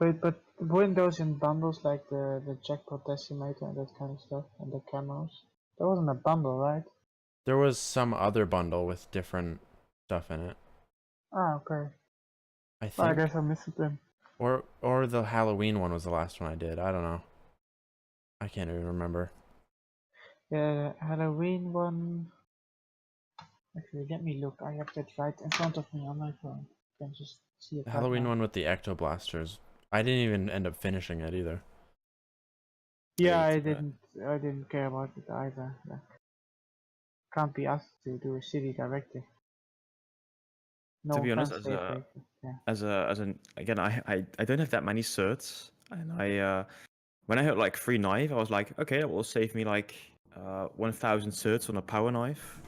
Wait, but weren't those in bundles like the jackpot decimator and that kind of stuff, and the camos? That wasn't a bundle, right? There was some other bundle with different stuff in it, Ah, okay. I Well, I think. guess I missed it then. Or the Halloween one was the last one I did. I don't know. I can't even remember. Yeah, Halloween one. Actually, let me look. I have that right in front of me on my phone. You can just see it The right Halloween now. one with the Ectoblasters. I didn't even end up finishing it either. Yeah, Hate I that. didn't care about it either. Like, can't be asked to do a city directive. No To be honest, offense, as Daybreak, but yeah. as an again, I don't have that many certs, and when I heard like free knife, I was like, okay, that will save me like 1,000 certs on a power knife.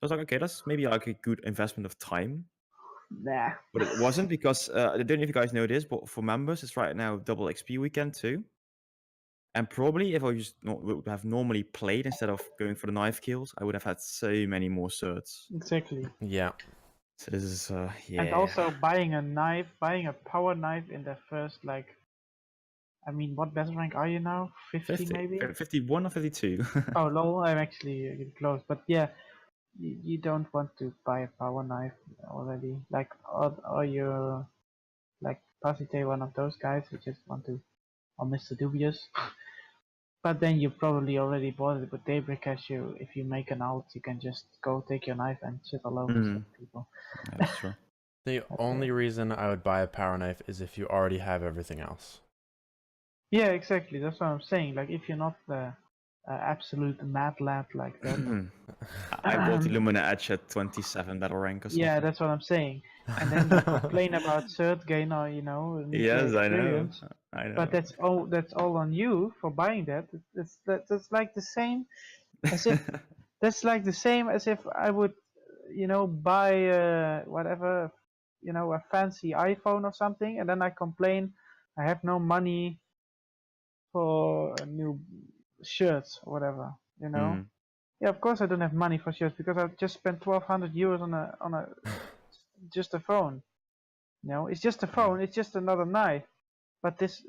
I was like, okay, that's maybe like a good investment of time. Nah. But it wasn't because I don't know if you guys know this, but for members, it's right now double XP weekend too. And probably if I just would have normally played instead of going for the knife kills, I would have had so many more certs. Exactly. Yeah. So this is yeah. And also buying a power knife in the first, like, I mean, what battle rank are you now? 50 maybe? 51 or 52. Oh, lol, I'm actually close. But yeah, you don't want to buy a power knife already. Like, or you're like Pasite, one of those guys who just want to, or Mr. Dubious. But then you probably already bought it with Daybreak, as you, if you make an alt, you can just go take your knife and shit all over some people. Yeah, that's true. The only reason I would buy a power knife is if you already have everything else. Yeah, exactly. That's what I'm saying. Like, if you're not absolute mad lad like that. I bought the Lumina Edge at 27 battle rank or something. Yeah, that's what I'm saying. And then you complain about third gain or nuclear Yes, I know. experience. I know. But that's all on you for buying that. That's like the same as if that's like the same as if I would, buy whatever, a fancy iPhone or something, and then I complain I have no money for a new shirts or whatever. Mm. Yeah, of course I don't have money for shirts because I've just spent 1,200 euros on a just a phone. It's just a phone. It's just another knife. But this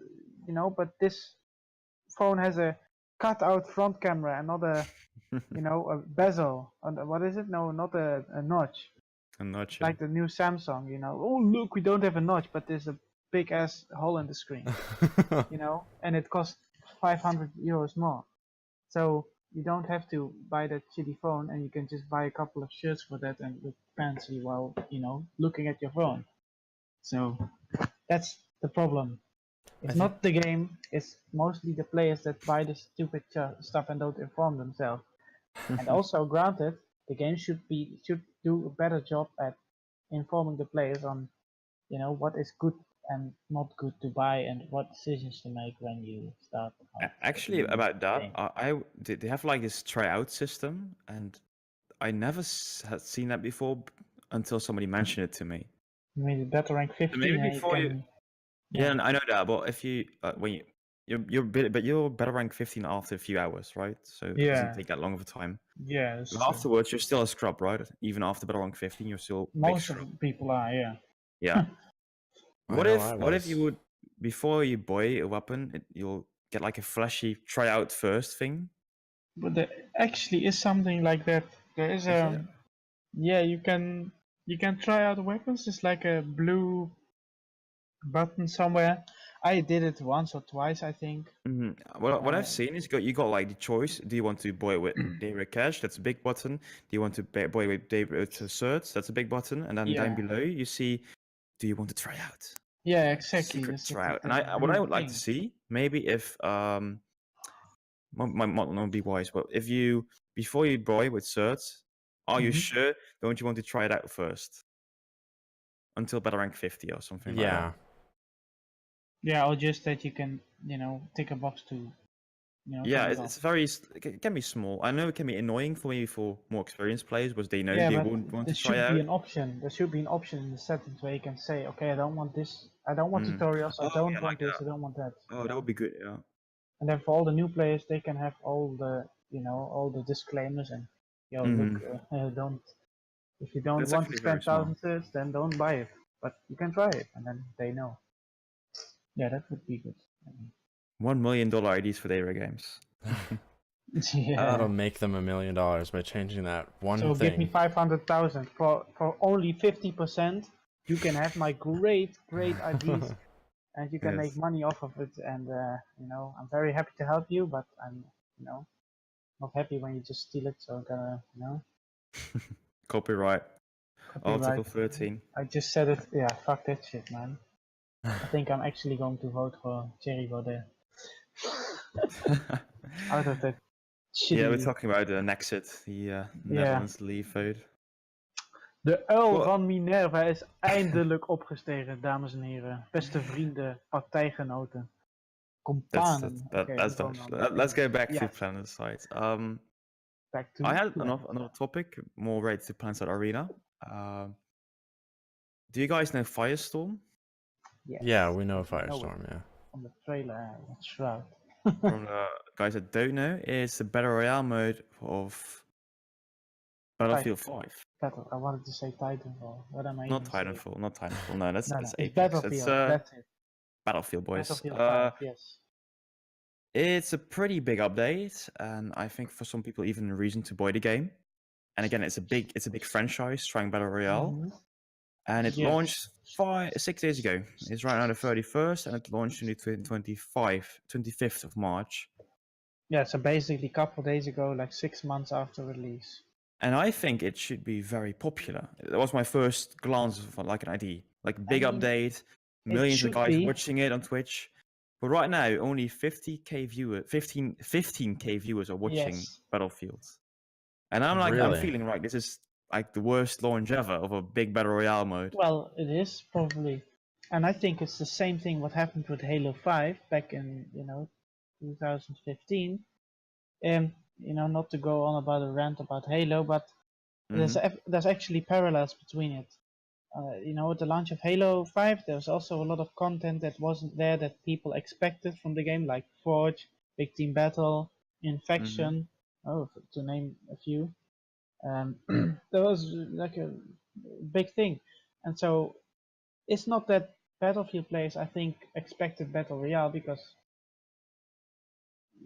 phone has a cut-out front camera and not a a bezel. What is it? No, not a notch. I'm not sure. Like the new Samsung. Oh look, we don't have a notch, but there's a big ass hole in the screen. And it costs 500 euros more. So you don't have to buy that shitty phone, and you can just buy a couple of shirts for that and look fancy while looking at your phone. So that's the problem. It's not the game. It's mostly the players that buy the stupid stuff and don't inform themselves. And also, granted, the game should do a better job at informing the players on what is good and not good to buy and what decisions to make when you start. Actually, about that, they have like this tryout system, and I never had seen that before until somebody mentioned it to me. You mean the better rank 15? Maybe before you. Yeah, and I know that, but if you when you're better rank 15 after a few hours, right? So it doesn't take that long of a time. Yeah. But afterwards, you're still a scrub, right? Even after better rank 15, you're still most of people are, yeah. Yeah. What if you would, before you buy a weapon, you'll get like a flashy tryout first thing? But there actually is something like that. There is yeah, you can try out weapons. It's like a blue button somewhere. I did it once or twice, I think. Well, what I've seen is you got like the choice. Do you want to buy it with Daybreak Cash? That's a big button. Do you want to buy it with Daybreak Certs? That's a big button. And then down below you see, do you want to try out? Yeah, exactly. Secret tryout. And what I would like to see, maybe if might not be wise, but if you, before you buy with certs, are you sure? Don't you want to try it out first until better rank 50 or something? Like that? Yeah, or just that you can tick a box to yeah, it's very, it can be small. I know it can be annoying for maybe for more experienced players, because they know they won't want to try out. There should be an option. There should be an option in the settings where you can say, okay, I don't want this. I don't want tutorials. I don't want this. I don't want that. Oh, that would be good. Yeah. And then for all the new players, they can have all the all the disclaimers and look, don't. If you don't want to spend 1,000 certs, then don't buy it. But you can try it, and then they know. Yeah, that would be good. $1 million IDs for Daybreak games. That'll make them $1 million by changing that one thing. So give me 500,000 for only 50%. You can have my great IDs, and you can make money off of it. And I'm very happy to help you, but I'm not happy when you just steal it. So I'm gonna Copyright. Article 13. I just said it. Yeah, fuck that shit, man. I think I'm actually going to vote for Thierry Baudet. Out of that shitty... Yeah, we're talking about the Nexit, the Netherlands leave vote. De uil van Minerva is eindelijk opgestegen, dames en heren. Beste vrienden, partijgenoten. Companen. Let's go back to Planet Side. I had another topic more related to Planet Side Arena. Do you guys know Firestorm? Yes. Yeah, we know Firestorm, yeah. On the trailer, Shroud. From the guys that don't know, it's the Battle Royale mode of Battlefield 5. I wanted to say Titanfall. What am I Not Titanfall, not Titanfall. No, that's it's Apex. Battlefield, that's it. Battlefield, boys. Battlefield 5, yes. It's a pretty big update, and I think for some people even a reason to buy the game. And again, it's a big franchise trying Battle Royale. And it launched 6 days ago. It's right now the 31st, and it launched on the 25th of March. Yeah, so basically a couple of days ago, like 6 months after release. And I think it should be very popular. That was my first glance of like an idea. Like big update, millions of guys watching it on Twitch. But right now, only 15k viewers are watching Yes. Battlefield. And I'm Really? feeling like this is like the worst launch ever of a big battle royale mode. Well, it is probably, and I think it's the same thing what happened with Halo 5 back in 2015. Not to go on about a rant about Halo, but there's actually parallels between it. At the launch of Halo 5, there's also a lot of content that wasn't there that people expected from the game, like Forge, Big Team Battle, Infection, to name a few. That was like a big thing, and so it's not that Battlefield players, I think, expected Battle Royale because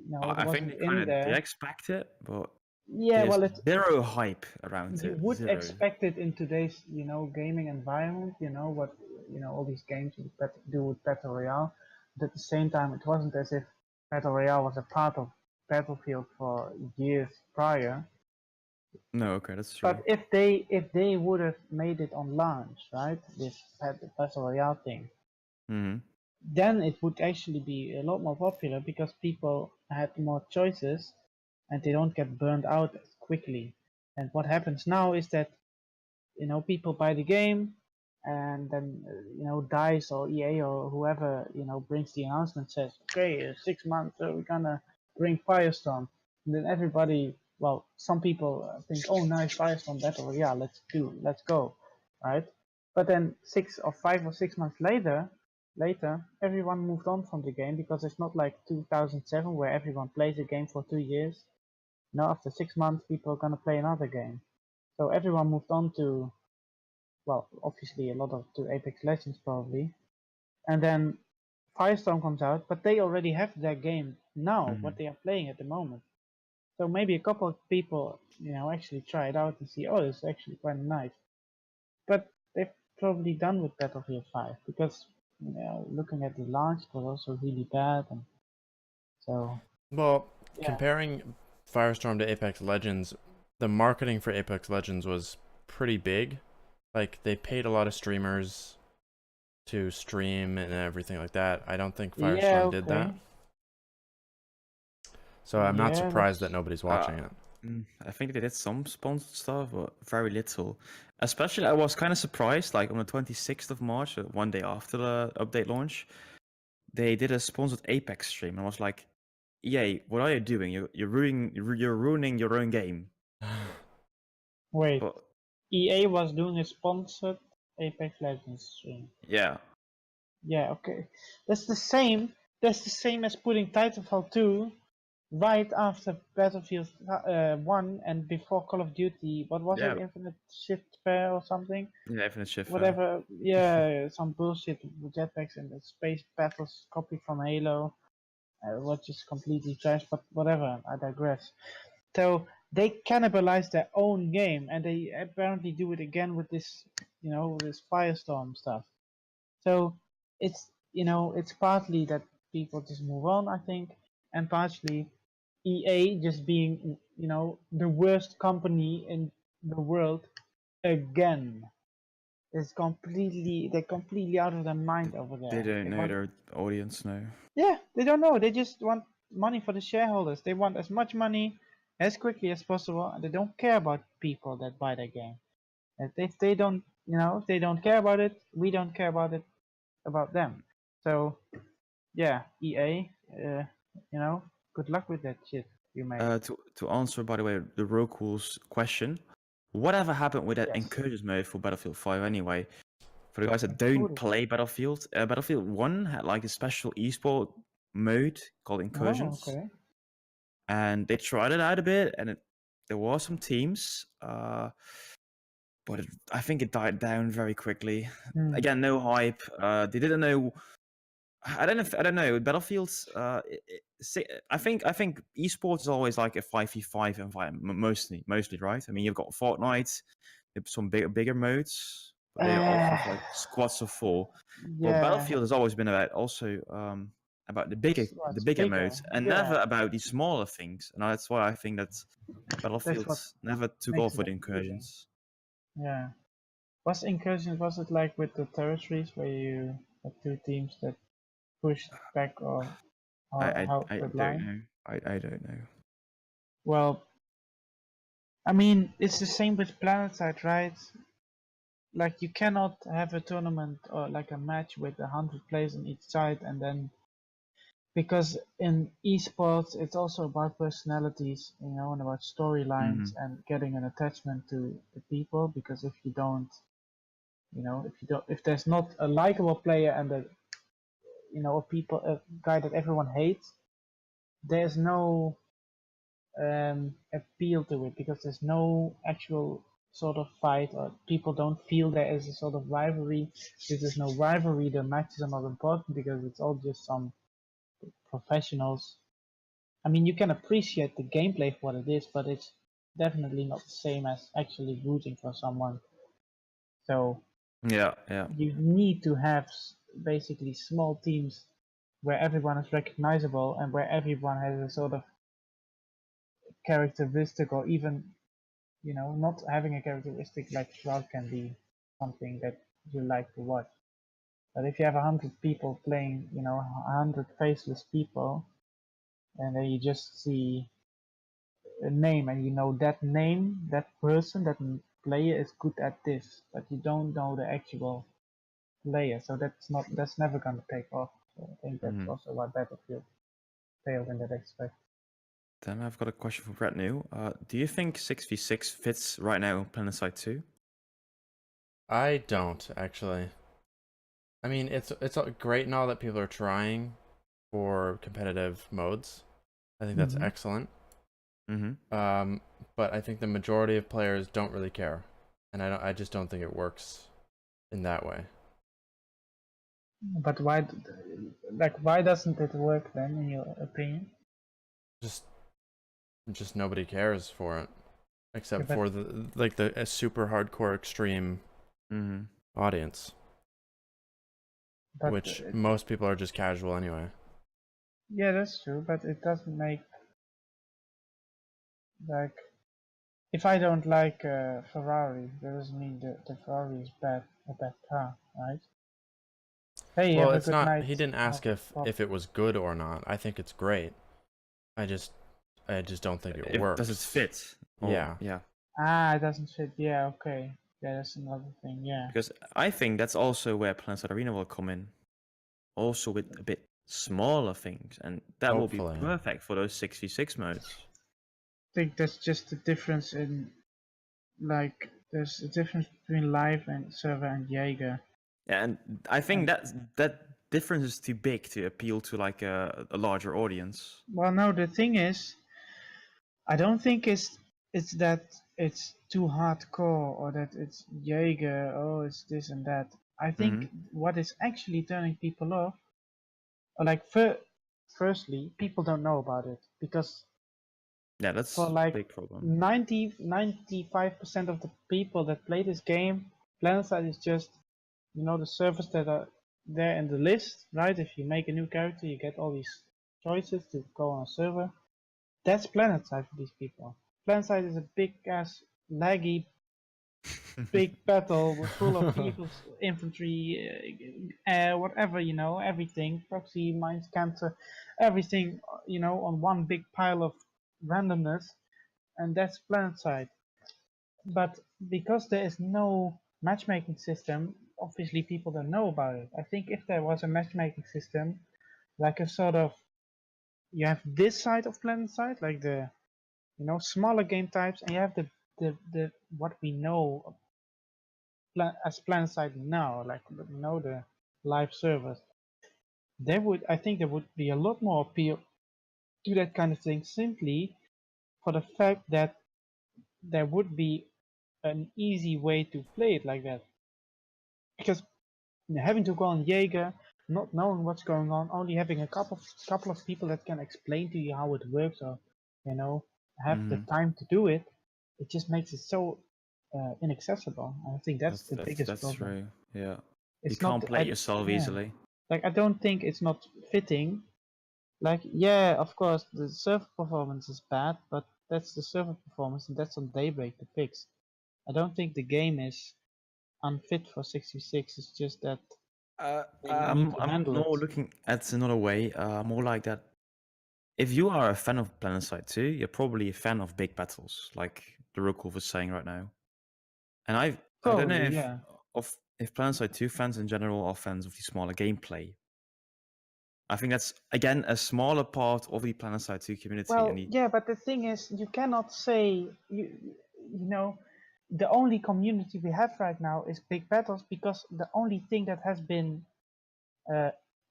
it I think wasn't they in they there. expect it, but Yeah, there's well, it's zero hype around you it. would Zero. expect it in today's gaming environment. What all these games do with Battle Royale. But at the same time, it wasn't as if Battle Royale was a part of Battlefield for years prior. No, okay, that's true. But if they would have made it on launch, right, this Battle Royale thing, then it would actually be a lot more popular because people had more choices and they don't get burned out as quickly. And what happens now is that people buy the game and then DICE or EA or whoever brings the announcement, says, okay, 6 months we're gonna bring Firestorm, and then everybody, well, some people think, oh nice, Firestorm Battle Royale, let's go, right? But then 5 or 6 months later everyone moved on from the game because it's not like 2007 where everyone plays a game for 2 years. Now after 6 months people are gonna play another game, so everyone moved on to, well, obviously a lot of to Apex Legends probably, and then Firestorm comes out, but they already have their game now, what they are playing at the moment. So maybe a couple of people, actually try it out and see, oh, it's actually quite nice. But they're probably done with Battlefield 5 because, looking at the launch, it was also really bad, and so. Well, Yeah. comparing Firestorm to Apex Legends, the marketing for Apex Legends was pretty big. Like, they paid a lot of streamers to stream and everything like that. I don't think Firestorm did that. So I'm not surprised that nobody's watching it. I think they did some sponsored stuff, but very little. Especially, I was kind of surprised, like on the 26th of March, one day after the update launch, they did a sponsored Apex stream. And I was like, EA, what are you doing? You're ruining your own game. Wait, but EA was doing a sponsored Apex Legends stream. Yeah. Yeah, okay. That's the same as putting Titanfall 2 right after Battlefield 1 and before Call of Duty. What was it? Infinite Shift Fair or something? Yeah, Infinite Shift Fair. Whatever. Yeah, some bullshit with jetpacks and the space battles copied from Halo, which is completely trash, but whatever, I digress. So they cannibalize their own game, and they apparently do it again with this, this Firestorm stuff. So it's partly that people just move on, I think, and partially EA just being, the worst company in the world again. They're completely out of their mind over there. They don't know their audience now. Yeah, they don't know. They just want money for the shareholders. They want as much money as quickly as possible, and they don't care about people that buy their game. If they don't, if they don't care about it, we don't care about them. So, yeah, EA, good luck with that shit you made. To answer, by the way, the Roku's question, whatever happened with that incursions mode for Battlefield 5 anyway? For the guys that don't play Battlefield, Battlefield 1 had like a special esport mode called Incursions. Oh, okay. And they tried it out a bit, and there were some teams, but I think it died down very quickly. Again, no hype. They didn't know. I don't know. Battlefields. I think esports is always like a 5v5 environment, mostly, right? I mean, you've got Fortnite, some bigger modes. But they're often like squads of 4. Yeah. But Battlefield has always been about about the bigger modes, and never about these smaller things. And that's why I think that Battlefield never took off with incursions. Yeah. Was incursions, was it like with the territories where you had 2 teams that pushed back or held I the don't line? know. I don't know. Well, I mean, it's the same with PlanetSide, right? Like you cannot have a tournament or like a match with 100 players on each side, and then because in esports it's also about personalities, you know, and about storylines and getting an attachment to the people. Because if you don't, you know, if there's not a likable player and a guy that everyone hates, there's no appeal to it, because there's no actual sort of fight, or people don't feel there is a sort of rivalry. If there's no rivalry, the matches are not important because it's all just some professionals. I mean, you can appreciate the gameplay for what it is, but it's definitely not the same as actually rooting for someone. So Yeah. you need to have basically small teams where everyone is recognizable and where everyone has a sort of characteristic, or even, you know, not having a characteristic like Shroud can be something that you like to watch. But if you have 100 people playing, you know, 100 faceless people, and then you just see a name and you know that name, that person, that player is good at this, but you don't know the actual player, so that's never gonna take off. So I think that's also why Battlefield failed in that aspect. Then I've got a question for brethnew. Do you think 6v6 fits right now in PlanetSide 2? I don't actually. I mean, it's great and all that people are trying for competitive modes. I think that's excellent. But I think the majority of players don't really care, and I just don't think it works in that way. But why, why doesn't it work then, in your opinion? Just nobody cares for it, except Yeah, for a super hardcore extreme audience, which most people are just casual anyway. Yeah, that's true, but it doesn't make, like, if I don't like Ferrari, that doesn't mean that the Ferrari is a bad car, right? Hey, Well, have a it's good not. night. He didn't ask if it was good or not. I think it's great. I just don't think it works. Does it fit? Yeah. Yeah. Ah, it doesn't fit. Yeah, okay. Yeah, that's another thing. Yeah. Because I think that's also where PlanetSide Arena will come in, also with a bit smaller things, and that will be Hopefully. perfect for those 6v6 modes. I think that's just the difference in, like, there's a difference between live and server and Jaeger. And I think that difference is too big to appeal to like a larger audience. Well, no, the thing is, I don't think it's that it's too hardcore or that it's Jaeger, oh, it's this and that. I think what is actually turning people off, or like, firstly, people don't know about it, because Yeah, that's for a like big problem. 95% of the people that play this game, PlanetSide is just, you know, the servers that are there in the list, right? If you make a new character, you get all these choices to go on a server. That's PlanetSide for these people. PlanetSide is a big ass laggy big battle full of vehicles, infantry, whatever, you know, everything, proxy, mines, cancer, everything, you know, on one big pile of randomness, and that's PlanetSide. But because there is no matchmaking system, obviously people don't know about it. I think if there was a matchmaking system, like a sort of, you have this side of PlanetSide, like the, you know, smaller game types, and you have the what we know as PlanetSide now, like, you know, the live servers. I think there would be a lot more appeal to that kind of thing, simply for the fact that there would be an easy way to play it like that. Because having to go on Jaeger, not knowing what's going on, only having a couple of people that can explain to you how it works, or, you know, have the time to do it, it just makes it so inaccessible. I think that's the biggest That's problem. true. Yeah. You It's can't not, play it yourself easily. like, I don't think it's not fitting. Like, yeah, of course, the server performance is bad, but that's the server performance, and that's on Daybreak to fix. I don't think the game is unfit for 6v6. It's just that You need to I'm handle more it. looking at another way, more like that. If you are a fan of PlanetSide 2, you're probably a fan of big battles, like the Rookwolf was saying right now. And I don't know Probably, yeah. if PlanetSide 2 fans in general are fans of the smaller gameplay. I think that's again a smaller part of the PlanetSide 2 community. Well, And the, yeah, but the thing is, you cannot say you know the only community we have right now is big battles because the only thing that has been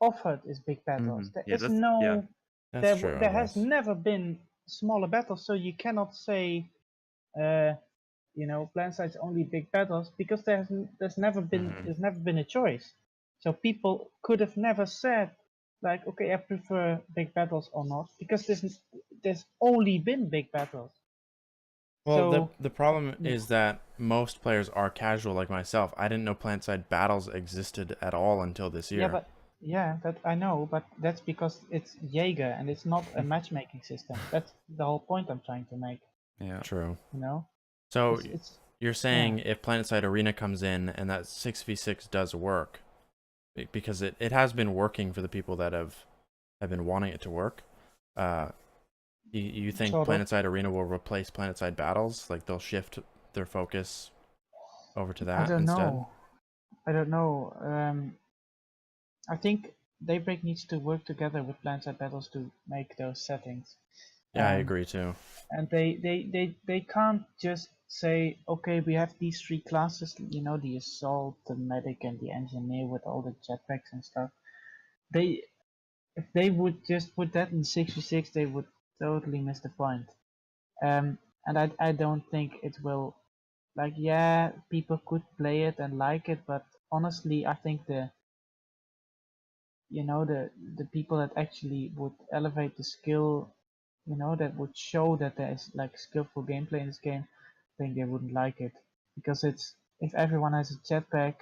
offered is big battles. There yeah, is that's yeah. no, That's true, I there has guess. never been smaller battles, so you cannot say, PlanetSide's only big battles because there's never been a choice. So people could have never said like, okay, I prefer big battles or not because there's only been big battles. Well, So the problem yeah. is that most players are casual like myself. I didn't know PlanetSide battles existed at all until this Yeah, year. but yeah, that I know, but that's because it's Jaeger and it's not a matchmaking system. That's the whole point I'm trying to make. Yeah. True. You know, So it's you're yeah. saying if PlanetSide Arena comes in and that 6v6 does work, because it has been working for the people that have been wanting it to work, you think Sort of. PlanetSide Arena will replace PlanetSide Battles? Like they'll shift their focus over to that I don't instead? know. I don't know. I think Daybreak needs to work together with PlanetSide Battles to make those settings. Yeah, I agree too. And they can't just say, okay, we have these three classes, the assault, the medic, and the engineer with all the jetpacks and stuff. If they would just put that in 6v6, they would totally miss the point. And I don't think it will. Like, yeah, people could play it and like it, but honestly, I think the people that actually would elevate the skill, that would show that there is like skillful gameplay in this game, I think they wouldn't like it because it's if everyone has a jetpack,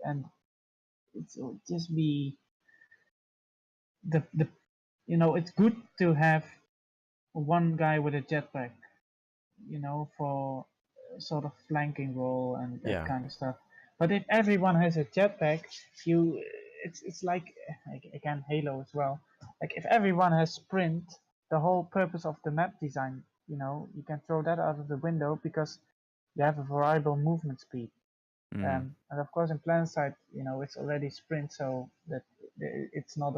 and it would just be the it's good to have one guy with a jetpack, for sort of flanking role and that Yeah. kind of stuff. But if everyone has a jetpack, it's like again Halo as well. Like if everyone has sprint, the whole purpose of the map design, you can throw that out of the window because you have a variable movement speed. And of course in PlanetSide, it's already sprint, so that it's not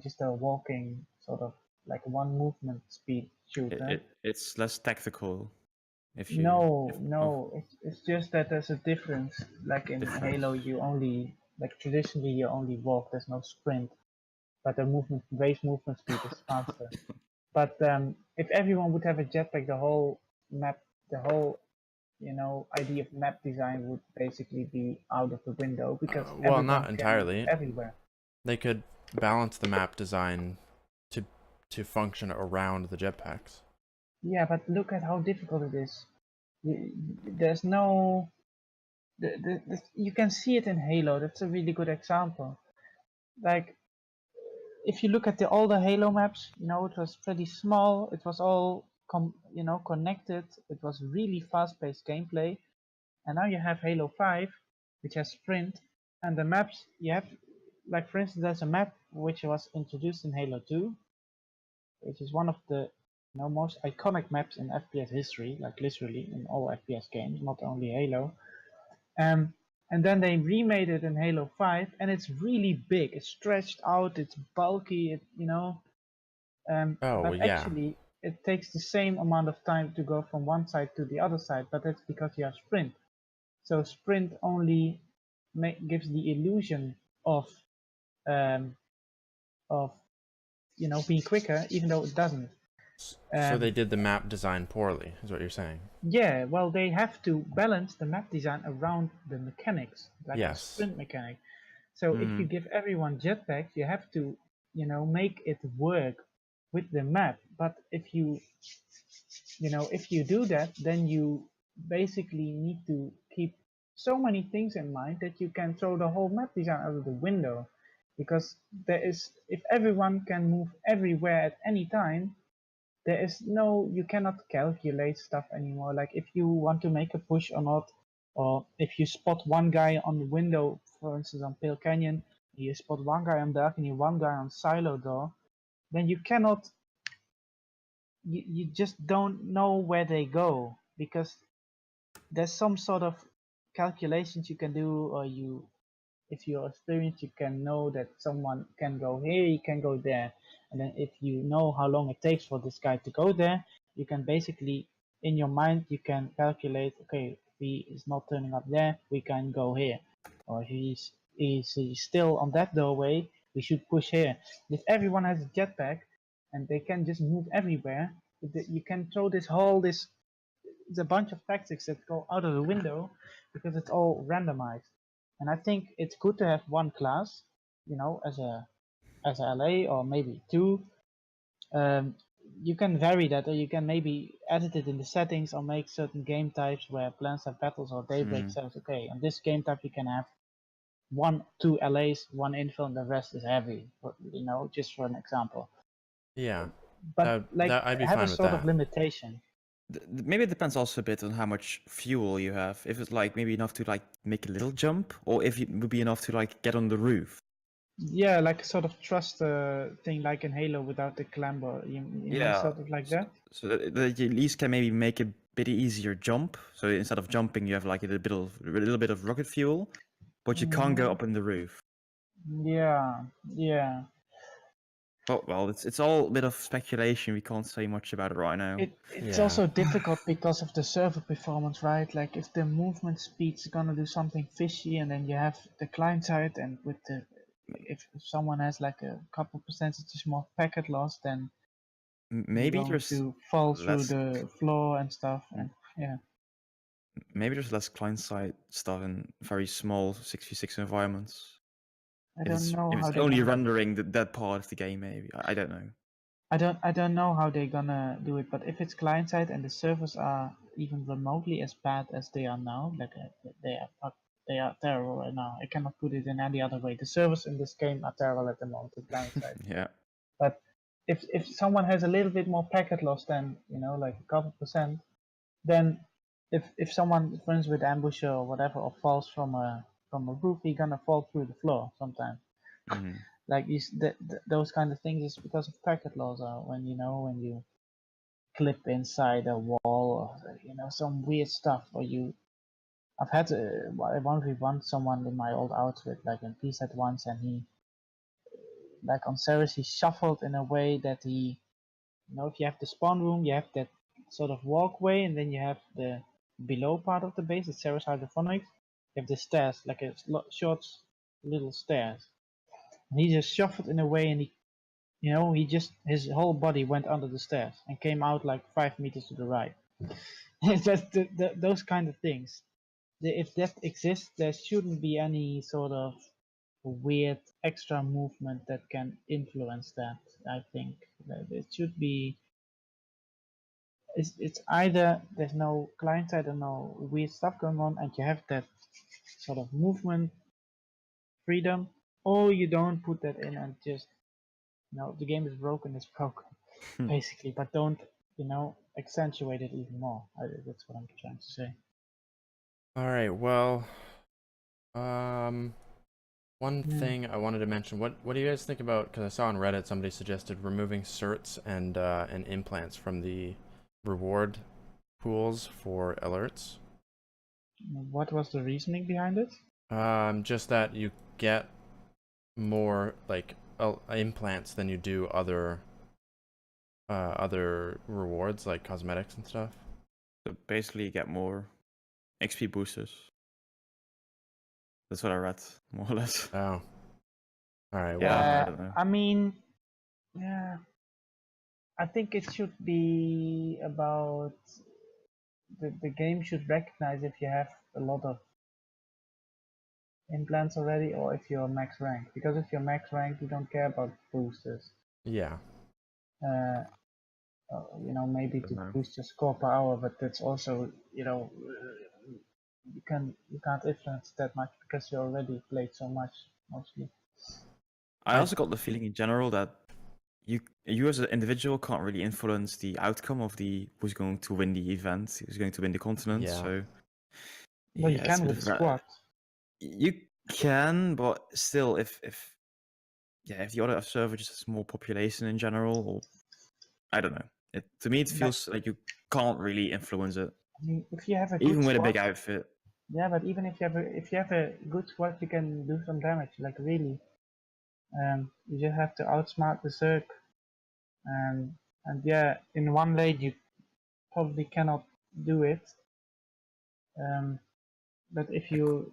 just a walking sort of like one movement speed shooter. It's less tactical. No, it's just that there's a difference. Like in Difference. Halo, traditionally you only walk. There's no sprint, but the base movement speed is faster. But if everyone would have a jetpack, the whole map, the whole idea of map design would basically be out of the window because Well, everyone not can entirely. move everywhere. They could balance the map design to function around the jetpacks. Yeah, but look at how difficult it is. There's no you can see it in Halo. That's a really good example. Like if you look at the older Halo maps, it was pretty small. It was all connected. It was really fast-paced gameplay. And now you have Halo 5, which has sprint, and the maps you have, like for instance, there's a map which was introduced in Halo 2, which is one of the most iconic maps in FPS history, like literally in all FPS games, not only Halo. And then they remade it in Halo 5, and it's really big. It's stretched out. It's bulky. Oh, But yeah. actually, it takes the same amount of time to go from one side to the other side. But that's because you have sprint. So sprint only gives the illusion of um, of being quicker, even though it doesn't. So they Um, did the map design poorly, is what you're saying. Yeah, well, they have to balance the map design around the mechanics, like the Yes. sprint mechanic. So if you give everyone jetpacks, you have to, make it work with the map. But if you do that, then you basically need to keep so many things in mind that you can throw the whole map design out of the window. Because if everyone can move everywhere at any time, you cannot calculate stuff anymore. Like if you want to make a push or not, Or if you spot one guy on the window, for instance on Pale Canyon, you spot one guy on balcony, one guy on silo door, then you cannot, you just don't know where they go, because there's some sort of calculations you can do, or if you're experienced, you can know that someone can go here, he can go there. And then if you know how long it takes for this guy to go there, you can basically, in your mind, you can calculate, okay, if he is not turning up there, we can go here. Or if he's still on that doorway, we should push here. If everyone has a jetpack and they can just move everywhere, you can throw it's a bunch of tactics that go out of the window because it's all randomized. And I think it's good to have one class, as a LA, or maybe two. You can vary that, or you can maybe edit it in the settings, or make certain game types where Plants Have Battles or Daybreak says, okay, on this game type you can have two LAs, one infill, and the rest is heavy. Just for an example. Yeah. But I'd be have fine a with sort that. of limitation. Maybe it depends also a bit on how much fuel you have. If it's like maybe enough to like make a little jump, or if it would be enough to like get on the roof. Yeah, like a sort of trust thing, like in Halo without the clamber. You mean sort of like that? So that you at least can maybe make a bit easier jump. So instead of jumping, you have like a little bit of rocket fuel, but you can't go up in the roof. Yeah, yeah. Well, it's all a bit of speculation. We can't say much about it right now. It's Yeah. also difficult because of the server performance, right? Like if the movement speed's gonna do something fishy, and then you have the client side, and if someone has like a couple percentages more packet loss, then Maybe you're going there's to fall through less. the floor and stuff, and yeah. Maybe there's less client-side stuff in very small 6v6 environments. I don't know If how it's they're only gonna. rendering that part of the game, maybe I don't know. I don't know how they're gonna do it, but if it's client side and the servers are even remotely as bad as they are now, like they are terrible right now. I cannot put it in any other way. The servers in this game are terrible at the moment, the client side. Yeah. But if someone has a little bit more packet loss than like a couple percent, then if someone, for instance, with ambusher or whatever, or falls from a roof, he's gonna fall through the floor sometimes. Like those kind of things is because of packet loss, when you clip inside a wall, or some weird stuff, or I've had I 1v1 someone in my old outfit, like in PSET once, and he, like on Ceres, he shuffled in a way that he, if you have the spawn room, you have that sort of walkway, and then you have the below part of the base, the Ceres hydroponics, you have the stairs, like a short little stairs. And he just shuffled in a way, and his whole body went under the stairs and came out like 5 meters to the right. It's just those kind of things. If that exists, there shouldn't be any sort of weird extra movement that can influence that. I think that it should be. It's either there's no client side or no weird stuff going on, and you have that sort of movement freedom, or you don't put that in and just the game is broken, it's broken, basically. But don't accentuate it even more. That's what I'm trying to say. All right. Well, one thing I wanted to mention. What do you guys think about? Because I saw on Reddit somebody suggested removing certs and implants from the reward pools for alerts. What was the reasoning behind it? Just that you get more like implants than you do other rewards like cosmetics and stuff. So basically, you get more XP boosters. That's what I read, more or less. Oh. All right. Well, Yeah, I don't know. I mean, yeah. I think it should be about the game should recognize if you have a lot of implants already, or if you're max rank. Because if you're max rank, you don't care about boosters. yeah. Maybe to boost your score per hour, but that's also you can't influence that much because you already played so much mostly. I also got the feeling in general that you as an individual can't really influence the outcome of who's going to win the event, who's going to win the continent. Yeah. So Well, you Yeah, it's can a with bit the squad. You can, but still, if the other server just has more population in general, or I don't know. To me, it feels like you can't really influence it, I mean, if you have a good even with a squad, big outfit. yeah, but even if you have a good squad, you can do some damage. Like really, you just have to outsmart the Zerg, and yeah, in one lane you probably cannot do it. But if you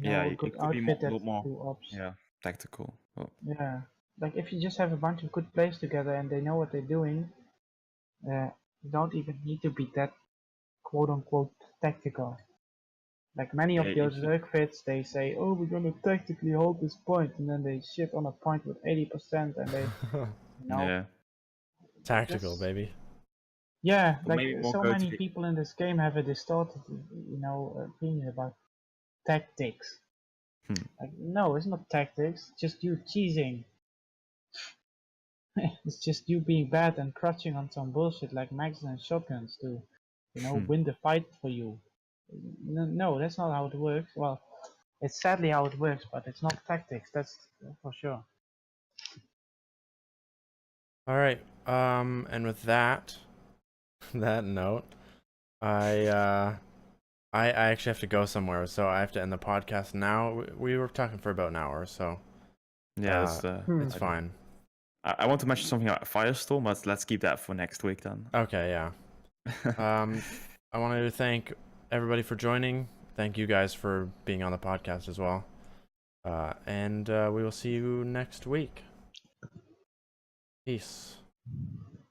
Yeah, know a good it could be outfit a that lot more. do ops, Yeah, tactical. Well, yeah, like if you just have a bunch of good players together and they know what they're doing, you don't even need to be that quote unquote tactical. Like many of yeah, those Zerg fits, they say, "Oh, we're gonna tactically hold this point," and then they shit on a point with 80%, and they, you know, yeah. Tactical, just baby. yeah, But like maybe more so go to many the people in this game have a distorted, opinion about tactics. Hmm. Like, no, it's not tactics. It's just you cheesing. It's just you being bad and crutching on some bullshit like magazine and shotguns to, win the fight for you. No, that's not how it works. Well, it's sadly how it works, but it's not tactics. That's for sure. All right. And with that note, I actually have to go somewhere, so I have to end the podcast now. We were talking for about an hour, so Yeah, that's it's fine. I want to mention something about Firestorm, but let's keep that for next week then. Okay, yeah. I wanted to thank everybody for joining. Thank you guys for being on the podcast as well. And we will see you next week. Peace.